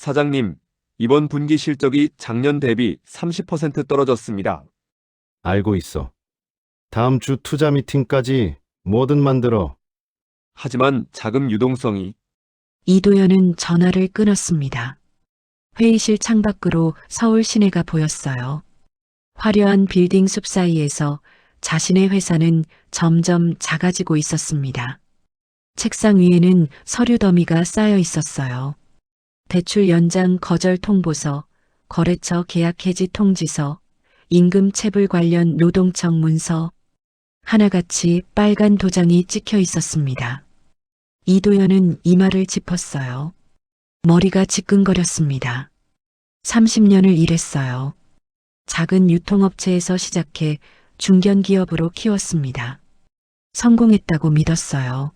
사장님, 이번 분기 실적이 작년 대비 30% 떨어졌습니다. 알고 있어. 다음 주 투자 미팅까지 뭐든 만들어. 하지만 자금 유동성이 이도연은 전화를 끊었습니다. 회의실 창밖으로 서울 시내가 보였어요. 화려한 빌딩 숲 사이에서 자신의 회사는 점점 작아지고 있었습니다. 책상 위에는 서류 더미가 쌓여 있었어요. 대출 연장 거절 통보서, 거래처 계약 해지 통지서, 임금 체불 관련 노동청 문서, 하나같이 빨간 도장이 찍혀 있었습니다. 이도연은 이마를 짚었어요. 머리가 지끈거렸습니다. 30년을 일했어요. 작은 유통업체에서 시작해 중견기업으로 키웠습니다. 성공했다고 믿었어요.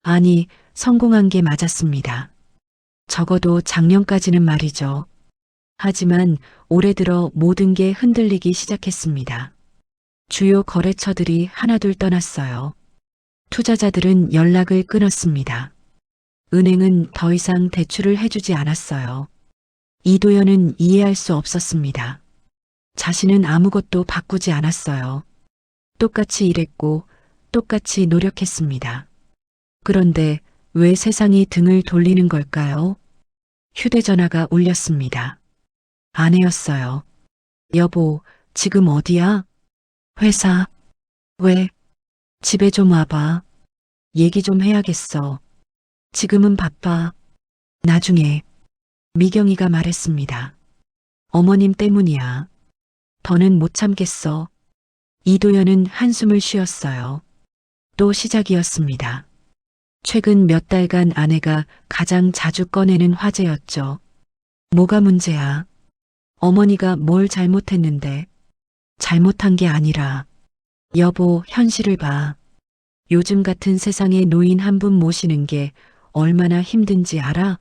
아니, 성공한 게 맞았습니다. 적어도 작년까지는 말이죠. 하지만 올해 들어 모든 게 흔들리기 시작했습니다. 주요 거래처들이 하나둘 떠났어요. 투자자들은 연락을 끊었습니다. 은행은 더 이상 대출을 해주지 않았어요. 이도연은 이해할 수 없었습니다. 자신은 아무것도 바꾸지 않았어요. 똑같이 일했고 똑같이 노력했습니다. 그런데 왜 세상이 등을 돌리는 걸까요? 휴대전화가 울렸습니다. 아내였어요. 여보, 지금 어디야? 회사. 왜? 집에 좀 와봐. 얘기 좀 해야겠어. 지금은 바빠. 나중에. 미경이가 말했습니다. 어머님 때문이야. 더는 못 참겠어. 이도연은 한숨을 쉬었어요. 또 시작이었습니다. 최근 몇 달간 아내가 가장 자주 꺼내는 화제였죠. 뭐가 문제야? 어머니가 뭘 잘못했는데? 잘못한 게 아니라, 여보, 현실을 봐. 요즘 같은 세상에 노인 한 분 모시는 게 얼마나 힘든지 알아?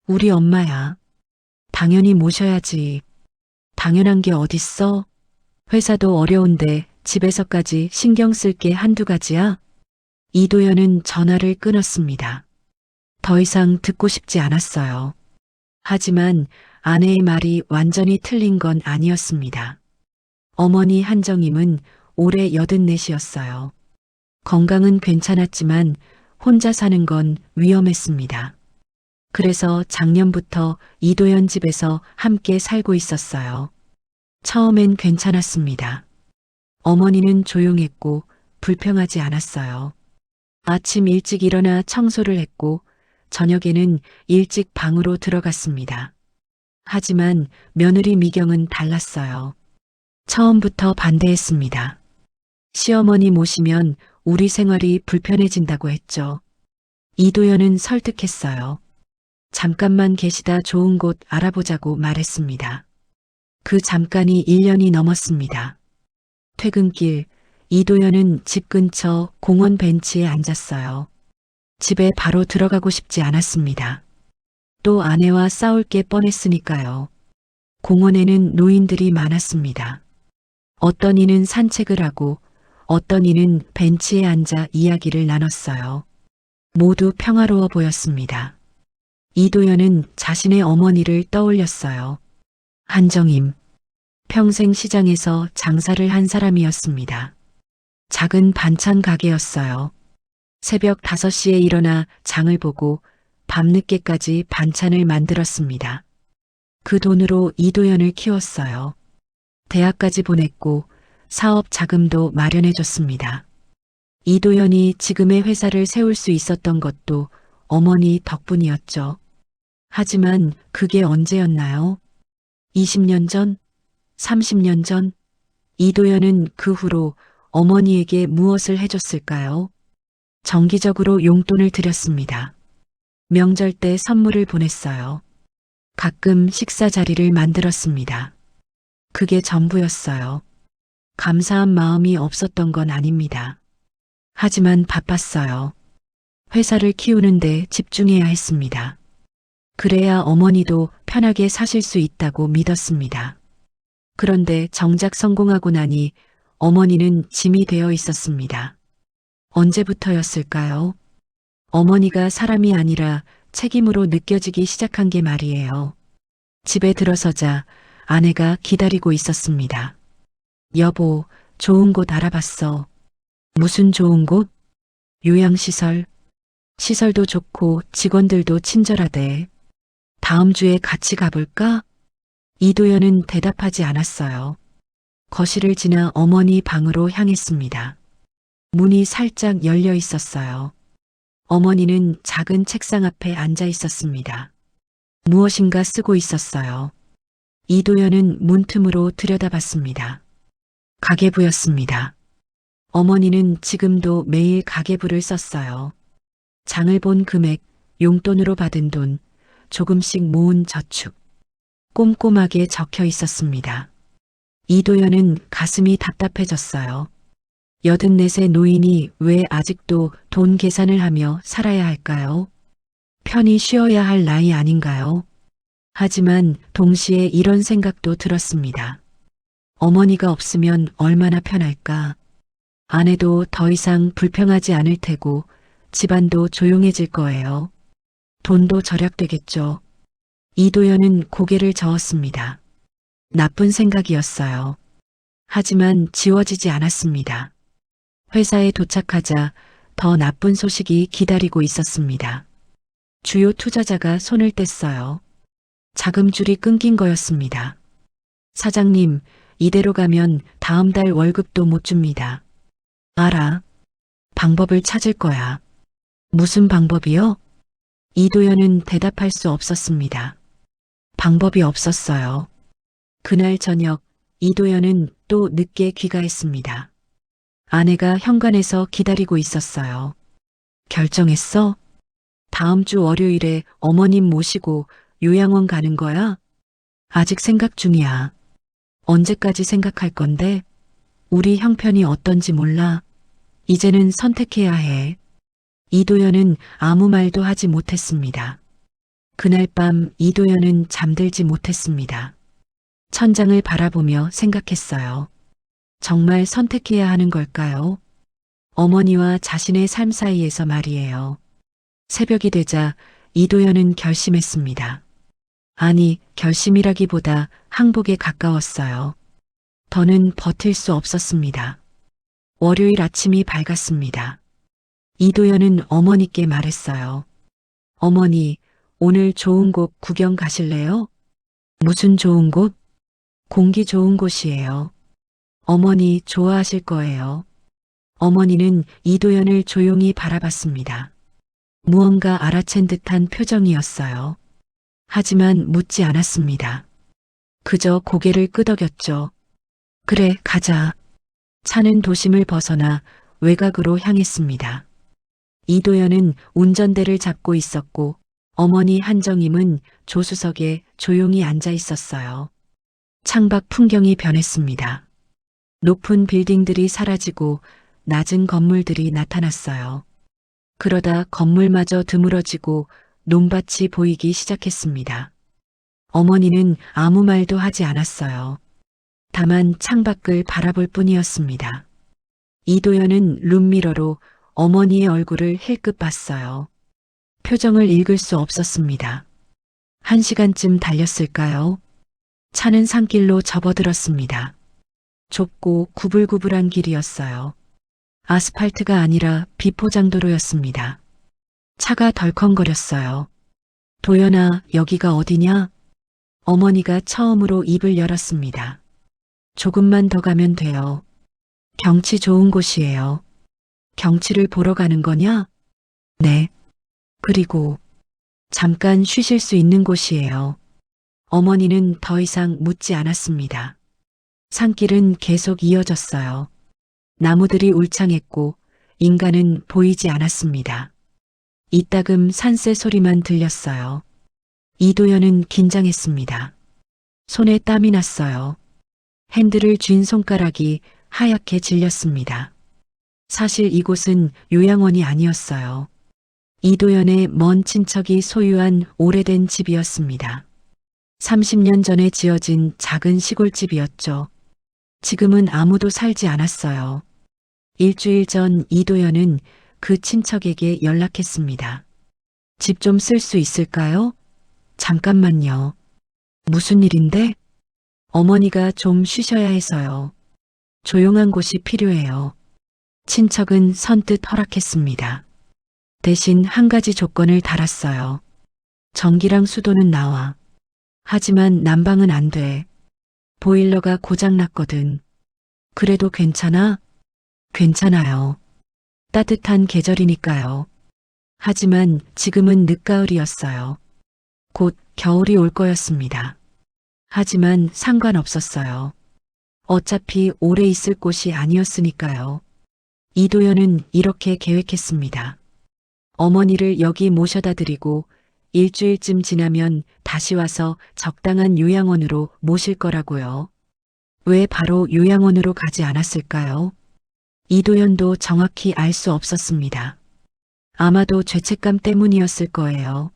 우리 엄마야. 당연히 모셔야지. 당연한 게 어딨어? 회사도 어려운데 집에서까지 신경 쓸 게 한두 가지야? 이도연은 전화를 끊었습니다. 더 이상 듣고 싶지 않았어요. 하지만 아내의 말이 완전히 틀린 건 아니었습니다. 어머니 한정임은 올해 84이었어요. 건강은 괜찮았지만 혼자 사는 건 위험했습니다. 그래서 작년부터 이도연 집에서 함께 살고 있었어요. 처음엔 괜찮았습니다. 어머니는 조용했고 불평하지 않았어요. 아침 일찍 일어나 청소를 했고 저녁에는 일찍 방으로 들어갔습니다. 하지만 며느리 미경은 달랐어요. 처음부터 반대했습니다. 시어머니 모시면 우리 생활이 불편해진다고 했죠. 이도연은 설득했어요. 잠깐만 계시다 좋은 곳 알아보자고 말했습니다. 그 잠깐이 1년이 넘었습니다. 퇴근길, 이도연은 집 근처 공원 벤치에 앉았어요. 집에 바로 들어가고 싶지 않았습니다. 또 아내와 싸울 게 뻔했으니까요. 공원에는 노인들이 많았습니다. 어떤 이는 산책을 하고 어떤 이는 벤치에 앉아 이야기를 나눴어요. 모두 평화로워 보였습니다. 이도연은 자신의 어머니를 떠올렸어요. 한정임. 평생 시장에서 장사를 한 사람이었습니다. 작은 반찬 가게였어요. 새벽 5시에 일어나 장을 보고 밤늦게까지 반찬을 만들었습니다. 그 돈으로 이도연을 키웠어요. 대학까지 보냈고 사업 자금도 마련해줬습니다. 이도연이 지금의 회사를 세울 수 있었던 것도 어머니 덕분이었죠. 하지만 그게 언제였나요? 20년 전? 30년 전? 이도연은 그 후로 어머니에게 무엇을 해줬을까요? 정기적으로 용돈을 드렸습니다. 명절 때 선물을 보냈어요. 가끔 식사 자리를 만들었습니다. 그게 전부였어요. 감사한 마음이 없었던 건 아닙니다. 하지만 바빴어요. 회사를 키우는데 집중해야 했습니다. 그래야 어머니도 편하게 사실 수 있다고 믿었습니다. 그런데 정작 성공하고 나니 어머니는 짐이 되어 있었습니다. 언제부터였을까요? 어머니가 사람이 아니라 책임으로 느껴지기 시작한 게 말이에요. 집에 들어서자 아내가 기다리고 있었습니다. 여보, 좋은 곳 알아봤어. 무슨 좋은 곳? 요양시설. 시설도 좋고 직원들도 친절하대. 다음 주에 같이 가볼까? 이도연은 대답하지 않았어요. 거실을 지나 어머니 방으로 향했습니다. 문이 살짝 열려 있었어요. 어머니는 작은 책상 앞에 앉아 있었습니다. 무엇인가 쓰고 있었어요. 이도연은 문틈으로 들여다봤습니다. 가계부였습니다. 어머니는 지금도 매일 가계부를 썼어요. 장을 본 금액, 용돈으로 받은 돈, 조금씩 모은 저축. 꼼꼼하게 적혀 있었습니다. 이도연은 가슴이 답답해졌어요. 84세 노인이 왜 아직도 돈 계산을 하며 살아야 할까요? 편히 쉬어야 할 나이 아닌가요? 하지만 동시에 이런 생각도 들었습니다. 어머니가 없으면 얼마나 편할까? 아내도 더 이상 불평하지 않을 테고 집안도 조용해질 거예요. 돈도 절약되겠죠. 이도연은 고개를 저었습니다. 나쁜 생각이었어요. 하지만 지워지지 않았습니다. 회사에 도착하자 더 나쁜 소식이 기다리고 있었습니다. 주요 투자자가 손을 뗐어요. 자금줄이 끊긴 거였습니다. 사장님, 이대로 가면 다음 달 월급도 못 줍니다. 알아. 방법을 찾을 거야. 무슨 방법이요? 이도연은 대답할 수 없었습니다. 방법이 없었어요. 그날 저녁 이도연은 또 늦게 귀가했습니다. 아내가 현관에서 기다리고 있었어요. 결정했어? 다음 주 월요일에 어머님 모시고 요양원 가는 거야? 아직 생각 중이야. 언제까지 생각할 건데? 우리 형편이 어떤지 몰라. 이제는 선택해야 해. 이도연은 아무 말도 하지 못했습니다. 그날 밤 이도연은 잠들지 못했습니다. 천장을 바라보며 생각했어요. 정말 선택해야 하는 걸까요? 어머니와 자신의 삶 사이에서 말이에요. 새벽이 되자 이도연은 결심했습니다. 아니, 결심이라기보다 항복에 가까웠어요. 더는 버틸 수 없었습니다. 월요일 아침이 밝았습니다. 이도연은 어머니께 말했어요. 어머니, 오늘 좋은 곳 구경 가실래요? 무슨 좋은 곳? 공기 좋은 곳이에요. 어머니 좋아하실 거예요. 어머니는 이도연을 조용히 바라봤습니다. 무언가 알아챈 듯한 표정이었어요. 하지만 묻지 않았습니다. 그저 고개를 끄덕였죠. 그래, 가자. 차는 도심을 벗어나 외곽으로 향했습니다. 이도연은 운전대를 잡고 있었고 어머니 한정임은 조수석에 조용히 앉아 있었어요. 창밖 풍경이 변했습니다. 높은 빌딩들이 사라지고 낮은 건물들이 나타났어요. 그러다 건물마저 드물어지고 논밭이 보이기 시작했습니다. 어머니는 아무 말도 하지 않았어요. 다만 창밖을 바라볼 뿐이었습니다. 이도연은 룸미러로 어머니의 얼굴을 힐끗 봤어요. 표정을 읽을 수 없었습니다. 1시간쯤 달렸을까요? 차는 산길로 접어들었습니다. 좁고 구불구불한 길이었어요. 아스팔트가 아니라 비포장도로였습니다. 차가 덜컹거렸어요. 도연아, 여기가 어디냐? 어머니가 처음으로 입을 열었습니다. 조금만 더 가면 돼요. 경치 좋은 곳이에요. 경치를 보러 가는 거냐? 네. 그리고 잠깐 쉬실 수 있는 곳이에요. 어머니는 더 이상 묻지 않았습니다. 산길은 계속 이어졌어요. 나무들이 울창했고 인간은 보이지 않았습니다. 이따금 산새 소리만 들렸어요. 이도연은 긴장했습니다. 손에 땀이 났어요. 핸들을 쥔 손가락이 하얗게 질렸습니다. 사실 이곳은 요양원이 아니었어요. 이도연의 먼 친척이 소유한 오래된 집이었습니다. 30년 전에 지어진 작은 시골집이었죠. 지금은 아무도 살지 않았어요. 일주일 전 이도연은 그 친척에게 연락했습니다. 집 좀 쓸 수 있을까요? 잠깐만요. 무슨 일인데? 어머니가 좀 쉬셔야 해서요. 조용한 곳이 필요해요. 친척은 선뜻 허락했습니다. 대신 한 가지 조건을 달았어요. 전기랑 수도는 나와. 하지만 난방은 안 돼. 보일러가 고장났거든. 그래도 괜찮아? 괜찮아요. 따뜻한 계절이니까요. 하지만 지금은 늦가을이었어요. 곧 겨울이 올 거였습니다. 하지만 상관없었어요. 어차피 오래 있을 곳이 아니었으니까요. 이도연은 이렇게 계획했습니다. 어머니를 여기 모셔다 드리고 일주일쯤 지나면 다시 와서 적당한 요양원으로 모실 거라고요. 왜 바로 요양원으로 가지 않았을까요? 이도연도 정확히 알 수 없었습니다. 아마도 죄책감 때문이었을 거예요.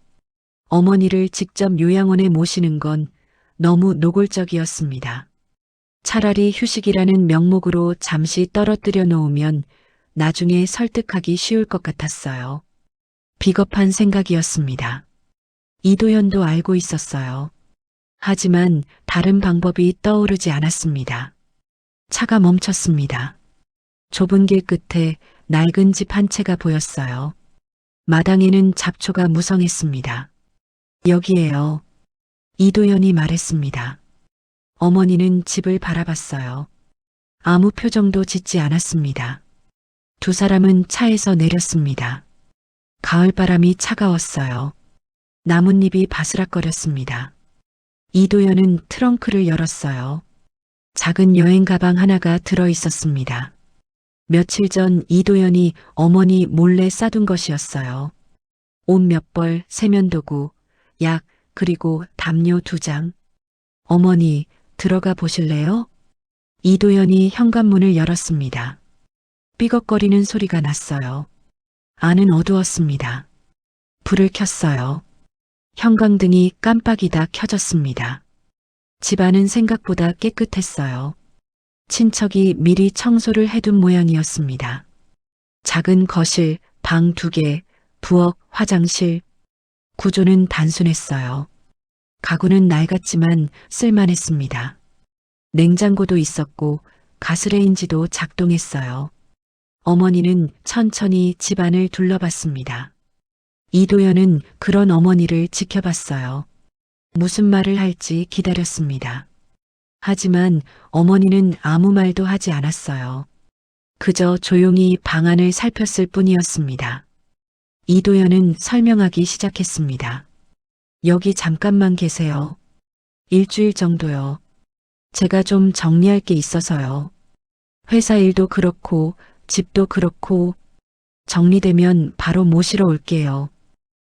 어머니를 직접 요양원에 모시는 건 너무 노골적이었습니다. 차라리 휴식이라는 명목으로 잠시 떨어뜨려 놓으면 나중에 설득하기 쉬울 것 같았어요. 비겁한 생각이었습니다. 이도연도 알고 있었어요. 하지만 다른 방법이 떠오르지 않았습니다. 차가 멈췄습니다. 좁은 길 끝에 낡은 집 한 채가 보였어요. 마당에는 잡초가 무성했습니다. 여기에요. 이도연이 말했습니다. 어머니는 집을 바라봤어요. 아무 표정도 짓지 않았습니다. 두 사람은 차에서 내렸습니다. 가을바람이 차가웠어요. 나뭇잎이 바스락거렸습니다. 이도연은 트렁크를 열었어요. 작은 여행 가방 하나가 들어 있었습니다. 며칠 전 이도연이 어머니 몰래 싸둔 것이었어요. 옷 몇 벌, 세면도구, 약, 그리고 담요 2장. 어머니, 들어가 보실래요? 이도연이 현관문을 열었습니다. 삐걱거리는 소리가 났어요. 안은 어두웠습니다. 불을 켰어요. 형광등이 깜빡이다 켜졌습니다. 집안은 생각보다 깨끗했어요. 친척이 미리 청소를 해둔 모양이었습니다. 작은 거실, 방 2개, 부엌, 화장실. 구조는 단순했어요. 가구는 낡았지만 쓸만했습니다. 냉장고도 있었고 가스레인지도 작동했어요. 어머니는 천천히 집안을 둘러봤습니다. 이도연은 그런 어머니를 지켜봤어요. 무슨 말을 할지 기다렸습니다. 하지만 어머니는 아무 말도 하지 않았어요. 그저 조용히 방안을 살폈을 뿐이었습니다. 이도연은 설명하기 시작했습니다. 여기 잠깐만 계세요. 일주일 정도요. 제가 좀 정리할 게 있어서요. 회사 일도 그렇고 집도 그렇고 정리되면 바로 모시러 올게요.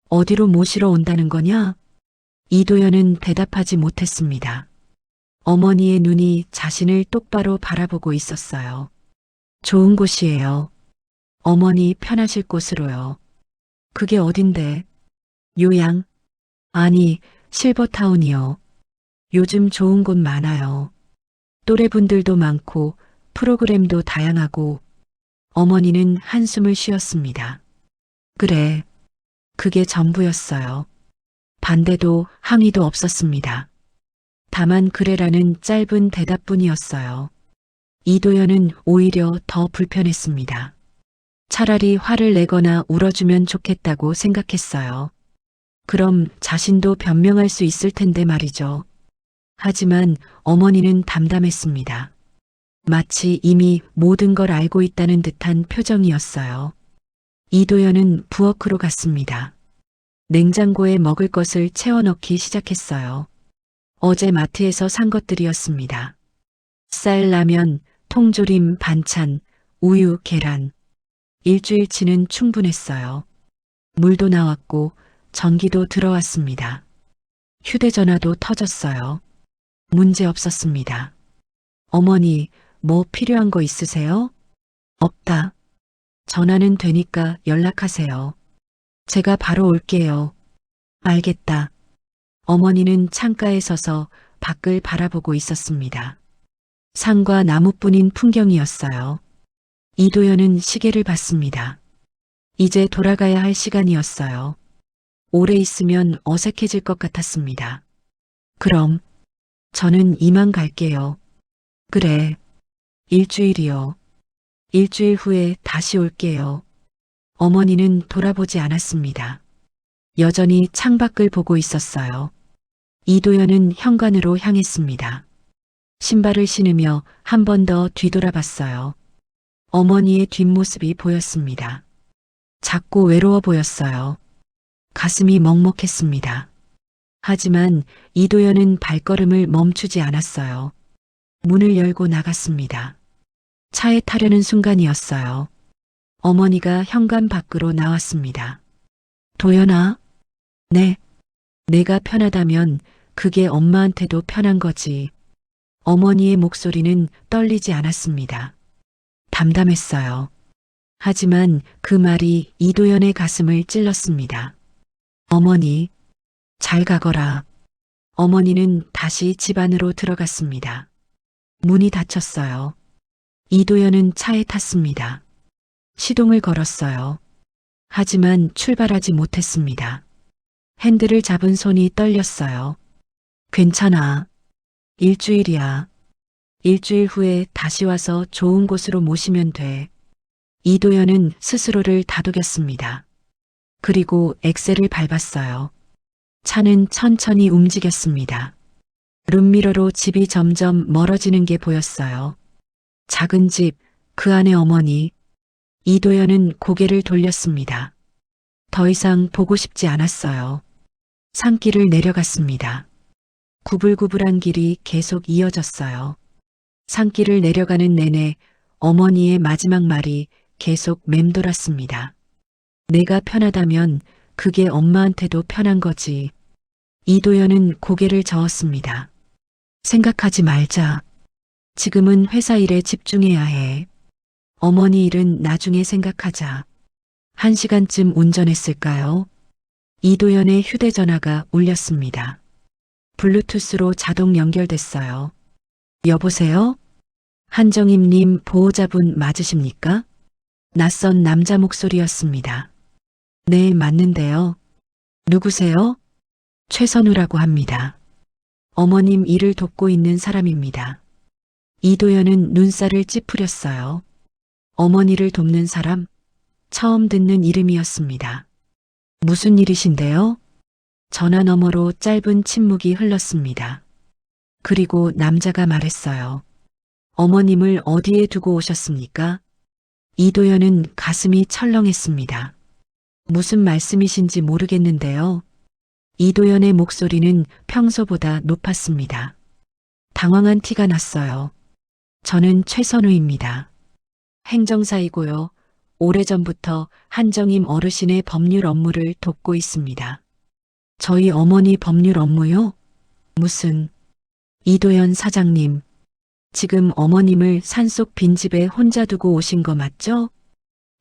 어디로 모시러 온다는 거냐? 이도연은 대답하지 못했습니다. 어머니의 눈이 자신을 똑바로 바라보고 있었어요. 좋은 곳이에요. 어머니 편하실 곳으로요. 그게 어딘데? 요양? 아니, 실버타운이요. 요즘 좋은 곳 많아요. 또래분들도 많고 프로그램도 다양하고. 어머니는 한숨을 쉬었습니다. 그래. 그게 전부였어요. 반대도 항의도 없었습니다. 다만 그래라는 짧은 대답뿐이었어요. 이도연은 오히려 더 불편했습니다. 차라리 화를 내거나 울어주면 좋겠다고 생각했어요. 그럼 자신도 변명할 수 있을 텐데 말이죠. 하지만 어머니는 담담했습니다. 마치 이미 모든 걸 알고 있다는 듯한 표정이었어요. 이도연은 부엌으로 갔습니다. 냉장고에 먹을 것을 채워 넣기 시작했어요. 어제 마트에서 산 것들이었습니다. 쌀, 라면, 통조림, 반찬, 우유, 계란. 일주일치는 충분했어요. 물도 나왔고 전기도 들어왔습니다. 휴대전화도 터졌어요. 문제 없었습니다. 어머니, 뭐 필요한 거 있으세요? 없다. 전화는 되니까 연락하세요. 제가 바로 올게요. 알겠다. 어머니는 창가에 서서 밖을 바라보고 있었습니다. 산과 나무뿐인 풍경이었어요. 이도연은 시계를 봤습니다. 이제 돌아가야 할 시간이었어요. 오래 있으면 어색해질 것 같았습니다. 그럼 저는 이만 갈게요. 그래. 일주일이요. 일주일 후에 다시 올게요. 어머니는 돌아보지 않았습니다. 여전히 창밖을 보고 있었어요. 이도연은 현관으로 향했습니다. 신발을 신으며 한 번 더 뒤돌아봤어요. 어머니의 뒷모습이 보였습니다. 작고 외로워 보였어요. 가슴이 먹먹했습니다. 하지만 이도연은 발걸음을 멈추지 않았어요. 문을 열고 나갔습니다. 차에 타려는 순간이었어요. 어머니가 현관 밖으로 나왔습니다. 도연아? 네. 내가 편하다면 그게 엄마한테도 편한 거지. 어머니의 목소리는 떨리지 않았습니다. 담담했어요. 하지만 그 말이 이도연의 가슴을 찔렀습니다. 어머니, 잘 가거라. 어머니는 다시 집 안으로 들어갔습니다. 문이 닫혔어요. 이도연은 차에 탔습니다. 시동을 걸었어요. 하지만 출발하지 못했습니다. 핸들을 잡은 손이 떨렸어요. 괜찮아. 일주일이야. 일주일 후에 다시 와서 좋은 곳으로 모시면 돼. 이도연은 스스로를 다독였습니다. 그리고 엑셀을 밟았어요. 차는 천천히 움직였습니다. 룸미러로 집이 점점 멀어지는 게 보였어요. 작은 집, 그 안에 어머니. 이도연은 고개를 돌렸습니다. 더 이상 보고 싶지 않았어요. 산길을 내려갔습니다. 구불구불한 길이 계속 이어졌어요. 산길을 내려가는 내내 어머니의 마지막 말이 계속 맴돌았습니다. 내가 편하다면 그게 엄마한테도 편한 거지. 이도연은 고개를 저었습니다. 생각하지 말자. 지금은 회사 일에 집중해야 해. 어머니 일은 나중에 생각하자. 1시간쯤 운전했을까요? 이도연의 휴대전화가 울렸습니다. 블루투스로 자동 연결됐어요. 여보세요? 한정임님 보호자분 맞으십니까? 낯선 남자 목소리였습니다. 네, 맞는데요. 누구세요? 최선우라고 합니다. 어머님 일을 돕고 있는 사람입니다. 이도연은 눈살을 찌푸렸어요. 어머니를 돕는 사람? 처음 듣는 이름이었습니다. 무슨 일이신데요? 전화 너머로 짧은 침묵이 흘렀습니다. 그리고 남자가 말했어요. 어머님을 어디에 두고 오셨습니까? 이도연은 가슴이 철렁했습니다. 무슨 말씀이신지 모르겠는데요. 이도연의 목소리는 평소보다 높았습니다. 당황한 티가 났어요. 저는 최선우입니다. 행정사이고요. 오래전부터 한정임 어르신의 법률 업무를 돕고 있습니다. 저희 어머니 법률 업무요? 무슨... 이도연 사장님, 지금 어머님을 산속 빈집에 혼자 두고 오신 거 맞죠?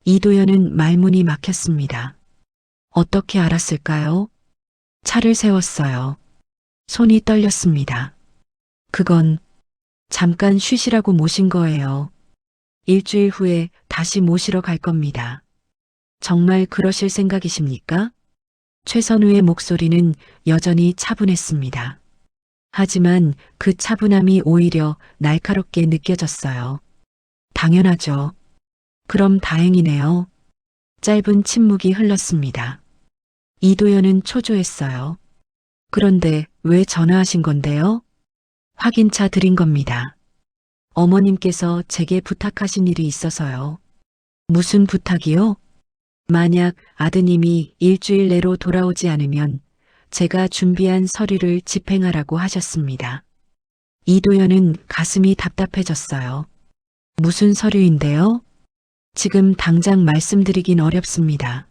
이도연은 말문이 막혔습니다. 어떻게 알았을까요? 차를 세웠어요. 손이 떨렸습니다. 그건 잠깐 쉬시라고 모신 거예요. 일주일 후에 다시 모시러 갈 겁니다. 정말 그러실 생각이십니까? 최선우의 목소리는 여전히 차분했습니다. 하지만 그 차분함이 오히려 날카롭게 느껴졌어요. 당연하죠. 그럼 다행이네요. 짧은 침묵이 흘렀습니다. 이도연은 초조했어요. 그런데 왜 전화하신 건데요? 확인차 드린 겁니다. 어머님께서 제게 부탁하신 일이 있어서요. 무슨 부탁이요? 만약 아드님이 일주일 내로 돌아오지 않으면 제가 준비한 서류를 집행하라고 하셨습니다. 이도연은 가슴이 답답해졌어요. 무슨 서류인데요? 지금 당장 말씀드리긴 어렵습니다.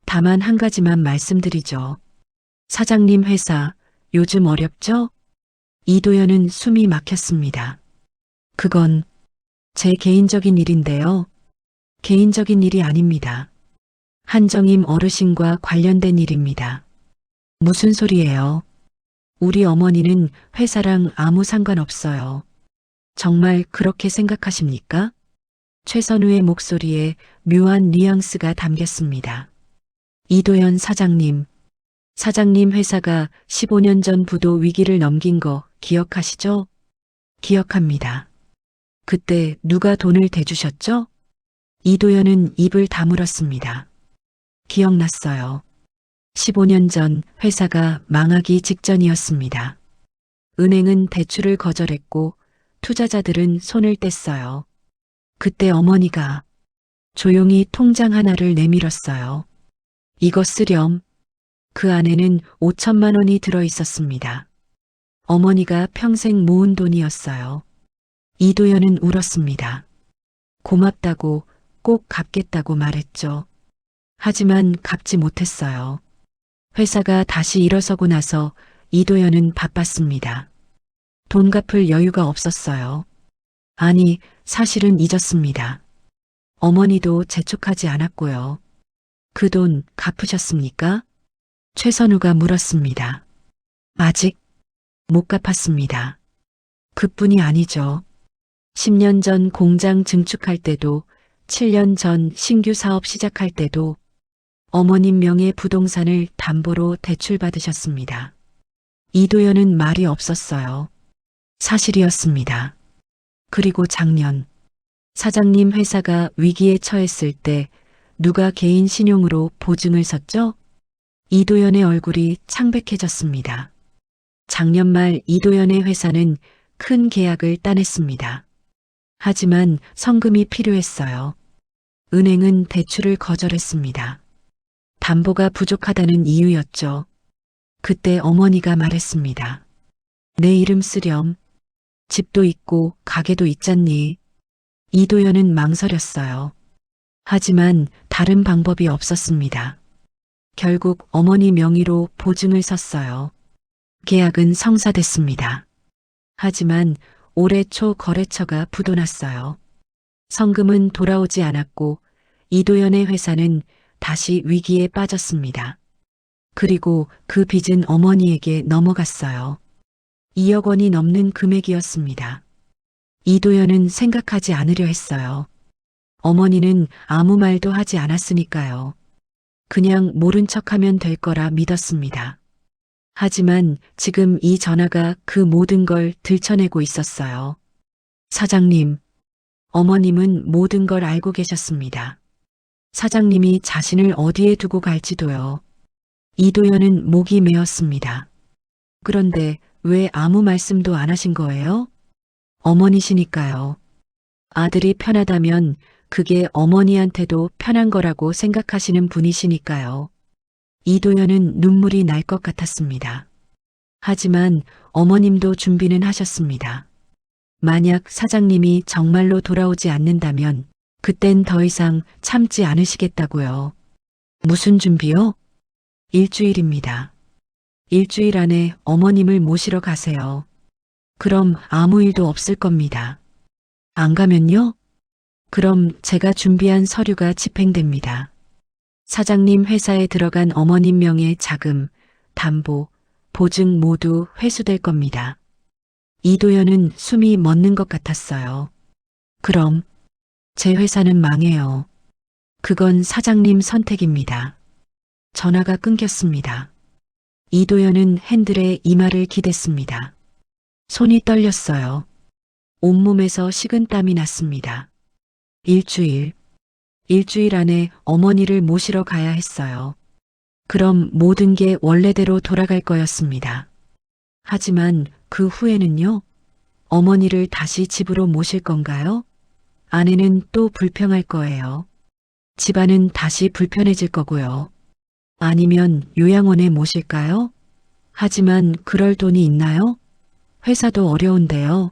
다만 한 가지만 말씀드리죠. 사장님 회사 요즘 어렵죠? 이도연은 숨이 막혔습니다. 그건 제 개인적인 일인데요. 개인적인 일이 아닙니다. 한정임 어르신과 관련된 일입니다. 무슨 소리예요? 우리 어머니는 회사랑 아무 상관없어요. 정말 그렇게 생각하십니까? 최선우의 목소리에 묘한 뉘앙스가 담겼습니다. 이도연 사장님, 사장님 회사가 15년 전 부도 위기를 넘긴 거 기억하시죠? 기억합니다. 그때 누가 돈을 대주셨죠? 이도연은 입을 다물었습니다. 기억났어요. 15년 전 회사가 망하기 직전이었습니다. 은행은 대출을 거절했고 투자자들은 손을 뗐어요. 그때 어머니가 조용히 통장 하나를 내밀었어요. 이거 쓰렴. 그 안에는 5천만 원이 들어 있었습니다. 어머니가 평생 모은 돈이었어요. 이도연은 울었습니다. 고맙다고 꼭 갚겠다고 말했죠. 하지만 갚지 못했어요. 회사가 다시 일어서고 나서 이도연은 바빴습니다. 돈 갚을 여유가 없었어요. 아니, 사실은 잊었습니다. 어머니도 재촉하지 않았고요. 그 돈 갚으셨습니까? 최선우가 물었습니다. 아직 못 갚았습니다. 그뿐이 아니죠. 10년 전 공장 증축할 때도 7년 전 신규 사업 시작할 때도 어머님 명의 부동산을 담보로 대출받으셨습니다. 이도연은 말이 없었어요. 사실이었습니다. 그리고 작년 사장님 회사가 위기에 처했을 때 누가 개인 신용으로 보증을 섰죠? 이도연의 얼굴이 창백해졌습니다. 작년 말 이도연의 회사는 큰 계약을 따냈습니다. 하지만 성금이 필요했어요. 은행은 대출을 거절했습니다. 담보가 부족하다는 이유였죠. 그때 어머니가 말했습니다. 내 이름 쓰렴. 집도 있고 가게도 있잖니. 이도연은 망설였어요. 하지만 다른 방법이 없었습니다. 결국 어머니 명의로 보증을 섰어요. 계약은 성사됐습니다. 하지만 올해 초 거래처가 부도났어요. 성금은 돌아오지 않았고 이도연의 회사는 다시 위기에 빠졌습니다. 그리고 그 빚은 어머니에게 넘어갔어요. 2억 원이 넘는 금액이었습니다. 이도연은 생각하지 않으려 했어요. 어머니는 아무 말도 하지 않았으니까요. 그냥 모른 척하면 될 거라 믿었습니다. 하지만 지금 이 전화가 그 모든 걸 들춰내고 있었어요. 사장님, 어머님은 모든 걸 알고 계셨습니다. 사장님이 자신을 어디에 두고 갈지도요. 이도연은 목이 메었습니다. 그런데 왜 아무 말씀도 안 하신 거예요? 어머니시니까요. 아들이 편하다면 그게 어머니한테도 편한 거라고 생각하시는 분이시니까요. 이도연은 눈물이 날 것 같았습니다. 하지만 어머님도 준비는 하셨습니다. 만약 사장님이 정말로 돌아오지 않는다면 그땐 더 이상 참지 않으시겠다고요. 무슨 준비요? 일주일입니다. 일주일 안에 어머님을 모시러 가세요. 그럼 아무 일도 없을 겁니다. 안 가면요? 그럼 제가 준비한 서류가 집행됩니다. 사장님 회사에 들어간 어머님 명의 자금, 담보, 보증 모두 회수될 겁니다. 이도연은 숨이 멎는 것 같았어요. 그럼 제 회사는 망해요. 그건 사장님 선택입니다. 전화가 끊겼습니다. 이도연은 핸들에 이마를 기댔습니다. 손이 떨렸어요. 온몸에서 식은땀이 났습니다. 일주일 안에 어머니를 모시러 가야 했어요. 그럼 모든 게 원래대로 돌아갈 거였습니다. 하지만 그 후에는요? 어머니를 다시 집으로 모실 건가요? 아내는 또 불평할 거예요. 집안은 다시 불편해질 거고요. 아니면 요양원에 모실까요? 하지만 그럴 돈이 있나요? 회사도 어려운데요.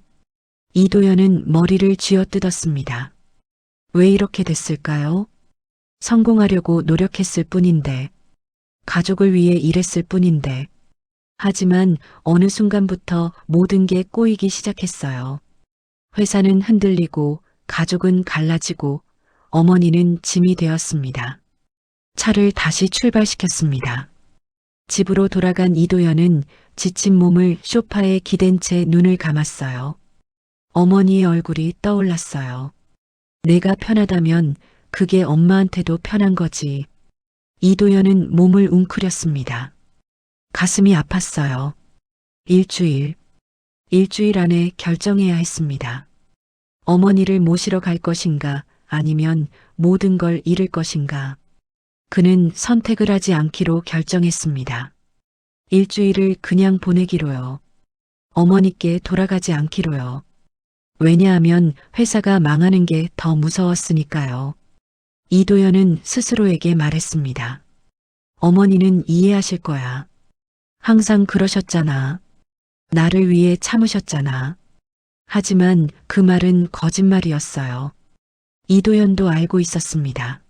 이도연은 머리를 쥐어뜯었습니다. 왜 이렇게 됐을까요? 성공하려고 노력했을 뿐인데, 가족을 위해 일했을 뿐인데, 하지만 어느 순간부터 모든 게 꼬이기 시작했어요. 회사는 흔들리고, 가족은 갈라지고, 어머니는 짐이 되었습니다. 차를 다시 출발시켰습니다. 집으로 돌아간 이도연은 지친 몸을 소파에 기댄 채 눈을 감았어요. 어머니의 얼굴이 떠올랐어요. 내가 편하다면 그게 엄마한테도 편한 거지. 이도연은 몸을 웅크렸습니다. 가슴이 아팠어요. 일주일 안에 결정해야 했습니다. 어머니를 모시러 갈 것인가 아니면 모든 걸 잃을 것인가. 그는 선택을 하지 않기로 결정했습니다. 일주일을 그냥 보내기로요. 어머니께 돌아가지 않기로요. 왜냐하면 회사가 망하는 게 더 무서웠으니까요. 이도연은 스스로에게 말했습니다. 어머니는 이해하실 거야. 항상 그러셨잖아. 나를 위해 참으셨잖아. 하지만 그 말은 거짓말이었어요. 이도연도 알고 있었습니다.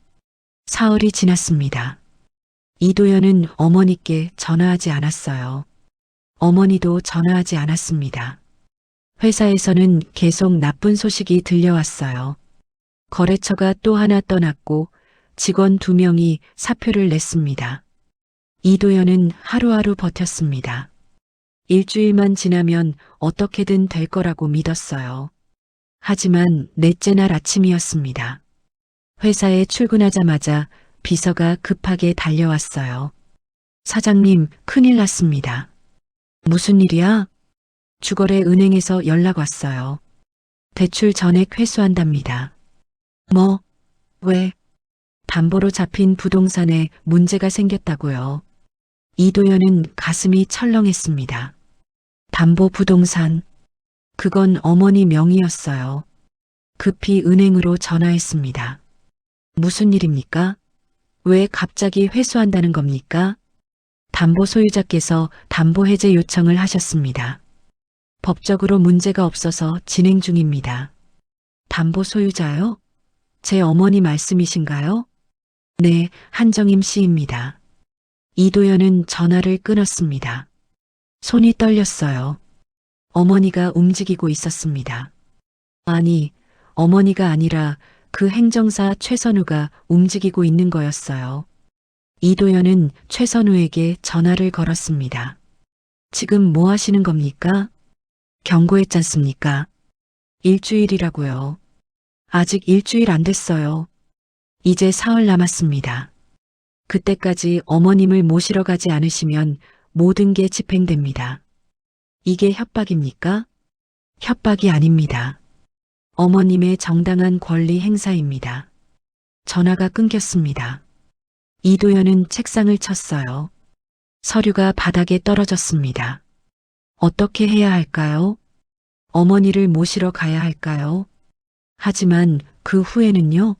사흘이 지났습니다. 이도연은 어머니께 전화하지 않았어요. 어머니도 전화하지 않았습니다. 회사에서는 계속 나쁜 소식이 들려왔어요. 거래처가 또 하나 떠났고 직원 2명이 사표를 냈습니다. 이도연은 하루하루 버텼습니다. 일주일만 지나면 어떻게든 될 거라고 믿었어요. 하지만 넷째 날 아침이었습니다. 회사에 출근하자마자 비서가 급하게 달려왔어요. 사장님, 큰일 났습니다. 무슨 일이야? 주거래 은행에서 연락 왔어요. 대출 전액 회수한답니다. 뭐? 왜? 담보로 잡힌 부동산에 문제가 생겼다고요. 이도연은 가슴이 철렁했습니다. 담보 부동산. 그건 어머니 명의였어요. 급히 은행으로 전화했습니다. 무슨 일입니까? 왜 갑자기 회수한다는 겁니까? 담보 소유자께서 담보 해제 요청을 하셨습니다. 법적으로 문제가 없어서 진행 중입니다. 담보 소유자요? 제 어머니 말씀이신가요? 네, 한정임 씨입니다. 이도연은 전화를 끊었습니다. 손이 떨렸어요. 어머니가 움직이고 있었습니다. 아니, 어머니가 아니라 그 행정사 최선우가 움직이고 있는 거였어요. 이도연은 최선우에게 전화를 걸었습니다. 지금 뭐 하시는 겁니까? 경고했잖습니까? 일주일이라고요. 아직 일주일 안 됐어요. 이제 사흘 남았습니다. 그때까지 어머님을 모시러 가지 않으시면 모든 게 집행됩니다. 이게 협박입니까? 협박이 아닙니다. 어머님의 정당한 권리 행사입니다. 전화가 끊겼습니다. 이도연은 책상을 쳤어요. 서류가 바닥에 떨어졌습니다. 어떻게 해야 할까요? 어머니를 모시러 가야 할까요? 하지만 그 후에는요?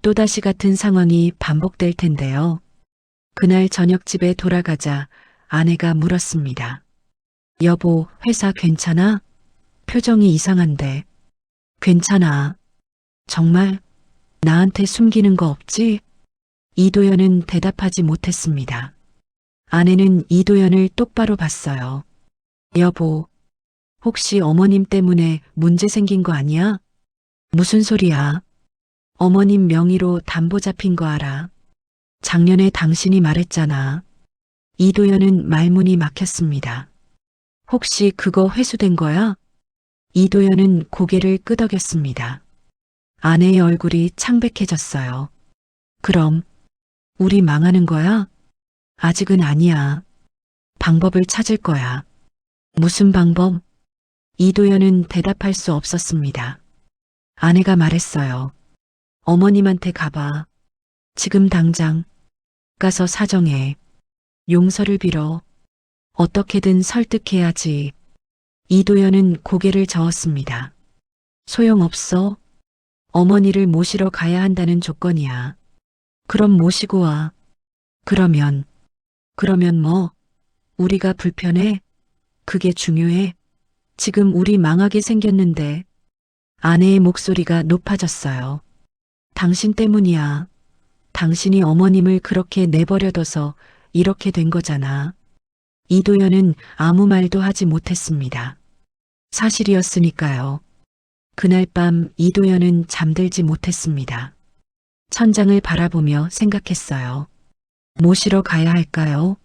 또다시 같은 상황이 반복될 텐데요. 그날 저녁 집에 돌아가자 아내가 물었습니다. 여보, 회사 괜찮아? 표정이 이상한데. 괜찮아. 정말? 나한테 숨기는 거 없지? 이도연은 대답하지 못했습니다. 아내는 이도연을 똑바로 봤어요. 여보, 혹시 어머님 때문에 문제 생긴 거 아니야? 무슨 소리야? 어머님 명의로 담보 잡힌 거 알아? 작년에 당신이 말했잖아. 이도연은 말문이 막혔습니다. 혹시 그거 회수된 거야? 이도연은 고개를 끄덕였습니다. 아내의 얼굴이 창백해졌어요. 그럼 우리 망하는 거야? 아직은 아니야. 방법을 찾을 거야. 무슨 방법? 이도연은 대답할 수 없었습니다. 아내가 말했어요. 어머님한테 가봐. 지금 당장. 가서 사정해. 용서를 빌어. 어떻게든 설득해야지. 이도연은 고개를 저었습니다. 소용없어. 어머니를 모시러 가야 한다는 조건이야. 그럼 모시고 와. 그러면 뭐? 우리가 불편해? 그게 중요해? 지금 우리 망하게 생겼는데. 아내의 목소리가 높아졌어요. 당신 때문이야. 당신이 어머님을 그렇게 내버려둬서 이렇게 된 거잖아. 이도연은 아무 말도 하지 못했습니다. 사실이었으니까요. 그날 밤 이도연은 잠들지 못했습니다. 천장을 바라보며 생각했어요. 모시러 가야 할까요?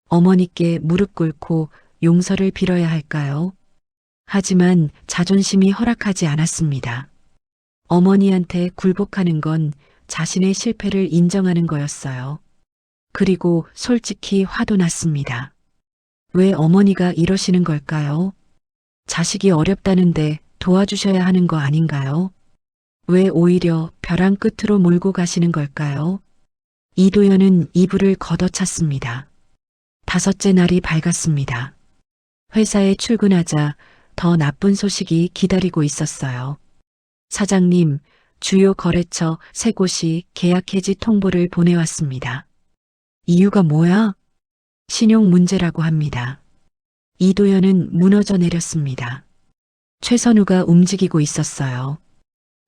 어머니께 무릎 꿇고 용서를 빌어야 할까요? 하지만 자존심이 허락하지 않았습니다. 어머니한테 굴복하는 건 자신의 실패를 인정하는 거였어요. 그리고 솔직히 화도 났습니다. 왜 어머니가 이러시는 걸까요? 자식이 어렵다는데 도와주셔야 하는 거 아닌가요? 왜 오히려 벼랑 끝으로 몰고 가시는 걸까요? 이도연은 이불을 걷어찼습니다. 다섯째 날이 밝았습니다. 회사에 출근하자 더 나쁜 소식이 기다리고 있었어요. 사장님, 주요 거래처 3곳이 계약 해지 통보를 보내왔습니다. 이유가 뭐야? 신용 문제라고 합니다. 이도연은 무너져 내렸습니다. 최선우가 움직이고 있었어요.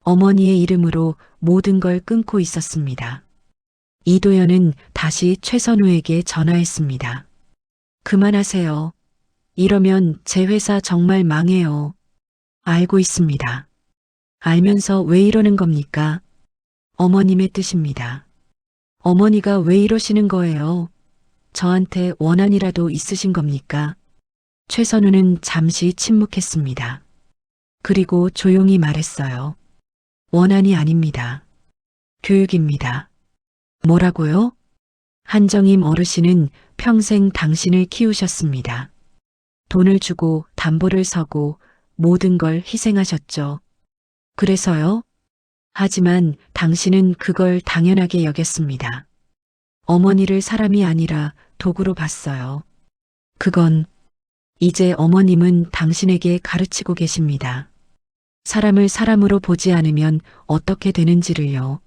어머니의 이름으로 모든 걸 끊고 있었습니다. 이도연은 다시 최선우에게 전화했습니다. 그만하세요. 이러면 제 회사 정말 망해요. 알고 있습니다. 알면서 왜 이러는 겁니까? 어머님의 뜻입니다. 어머니가 왜 이러시는 거예요? 저한테 원한이라도 있으신 겁니까? 최선우는 잠시 침묵했습니다. 그리고 조용히 말했어요. 원한이 아닙니다. 교육입니다. 뭐라고요? 한정임 어르신은 평생 당신을 키우셨습니다. 돈을 주고 담보를 서고 모든 걸 희생하셨죠. 그래서요? 하지만 당신은 그걸 당연하게 여겼습니다. 어머니를 사람이 아니라 도구로 봤어요. 그건 이제 어머님은 당신에게 가르치고 계십니다. 사람을 사람으로 보지 않으면 어떻게 되는지를요.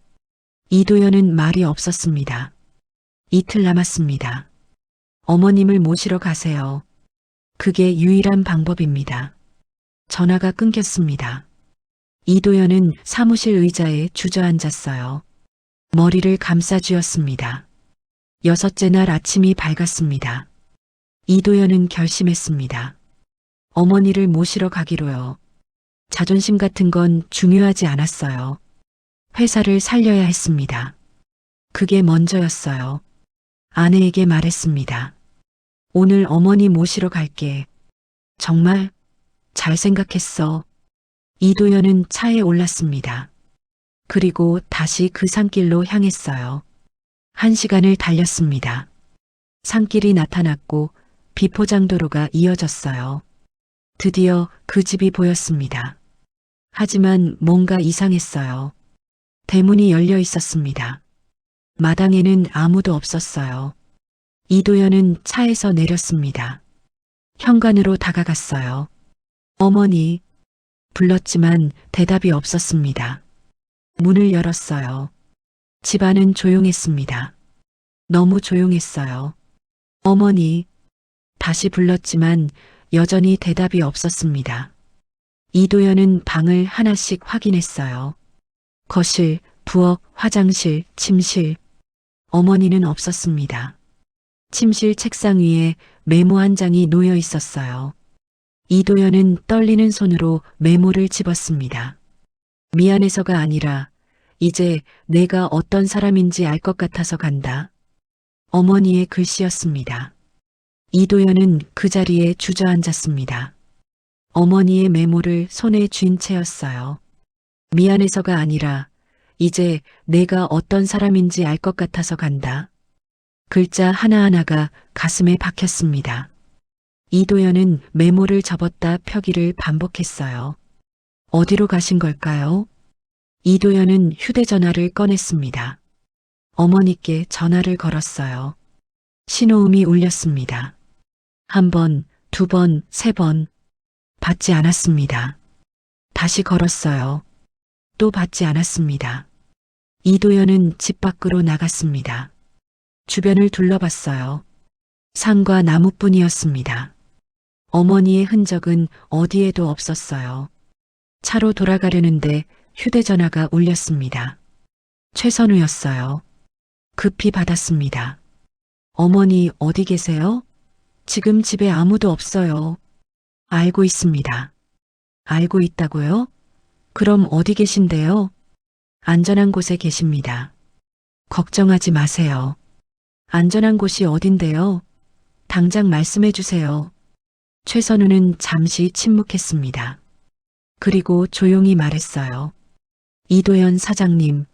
이도연은 말이 없었습니다. 이틀 남았습니다. 어머님을 모시러 가세요. 그게 유일한 방법입니다. 전화가 끊겼습니다. 이도연은 사무실 의자에 주저앉았어요. 머리를 감싸쥐었습니다. 6째 날 아침이 밝았습니다. 이도연은 결심했습니다. 어머니를 모시러 가기로요. 자존심 같은 건 중요하지 않았어요. 회사를 살려야 했습니다. 그게 먼저였어요. 아내에게 말했습니다. 오늘 어머니 모시러 갈게. 정말? 잘 생각했어. 이도연은 차에 올랐습니다. 그리고 다시 그 산길로 향했어요. 1시간을 달렸습니다. 산길이 나타났고 비포장도로가 이어졌어요. 드디어 그 집이 보였습니다. 하지만 뭔가 이상했어요. 대문이 열려 있었습니다. 마당에는 아무도 없었어요. 이도연은 차에서 내렸습니다. 현관으로 다가갔어요. 어머니, 불렀지만 대답이 없었습니다. 문을 열었어요. 집안은 조용했습니다. 너무 조용했어요. 어머니, 다시 불렀지만 여전히 대답이 없었습니다. 이도연은 방을 하나씩 확인했어요. 거실, 부엌, 화장실, 침실. 어머니는 없었습니다. 침실 책상 위에 메모 한 장이 놓여 있었어요. 이도연은 떨리는 손으로 메모를 집었습니다. 미안해서가 아니라 이제 내가 어떤 사람인지 알 것 같아서 간다. 어머니의 글씨였습니다. 이도연은 그 자리에 주저앉았습니다. 어머니의 메모를 손에 쥔 채였어요. 미안해서가 아니라 이제 내가 어떤 사람인지 알 것 같아서 간다. 글자 하나하나가 가슴에 박혔습니다. 이도연은 메모를 접었다 펴기를 반복했어요. 어디로 가신 걸까요? 이도연은 휴대전화를 꺼냈습니다. 어머니께 전화를 걸었어요. 신호음이 울렸습니다. 1번, 2번, 3번. 받지 않았습니다. 다시 걸었어요. 또 받지 않았습니다. 이도연은 집 밖으로 나갔습니다. 주변을 둘러봤어요. 산과 나무뿐이었습니다. 어머니의 흔적은 어디에도 없었어요. 차로 돌아가려는데 휴대전화가 울렸습니다. 최선우였어요. 급히 받았습니다. 어머니 어디 계세요? 지금 집에 아무도 없어요. 알고 있습니다. 알고 있다고요? 그럼 어디 계신데요? 안전한 곳에 계십니다. 걱정하지 마세요. 안전한 곳이 어딘데요? 당장 말씀해 주세요. 최선우는 잠시 침묵했습니다. 그리고 조용히 말했어요. 이도연 사장님,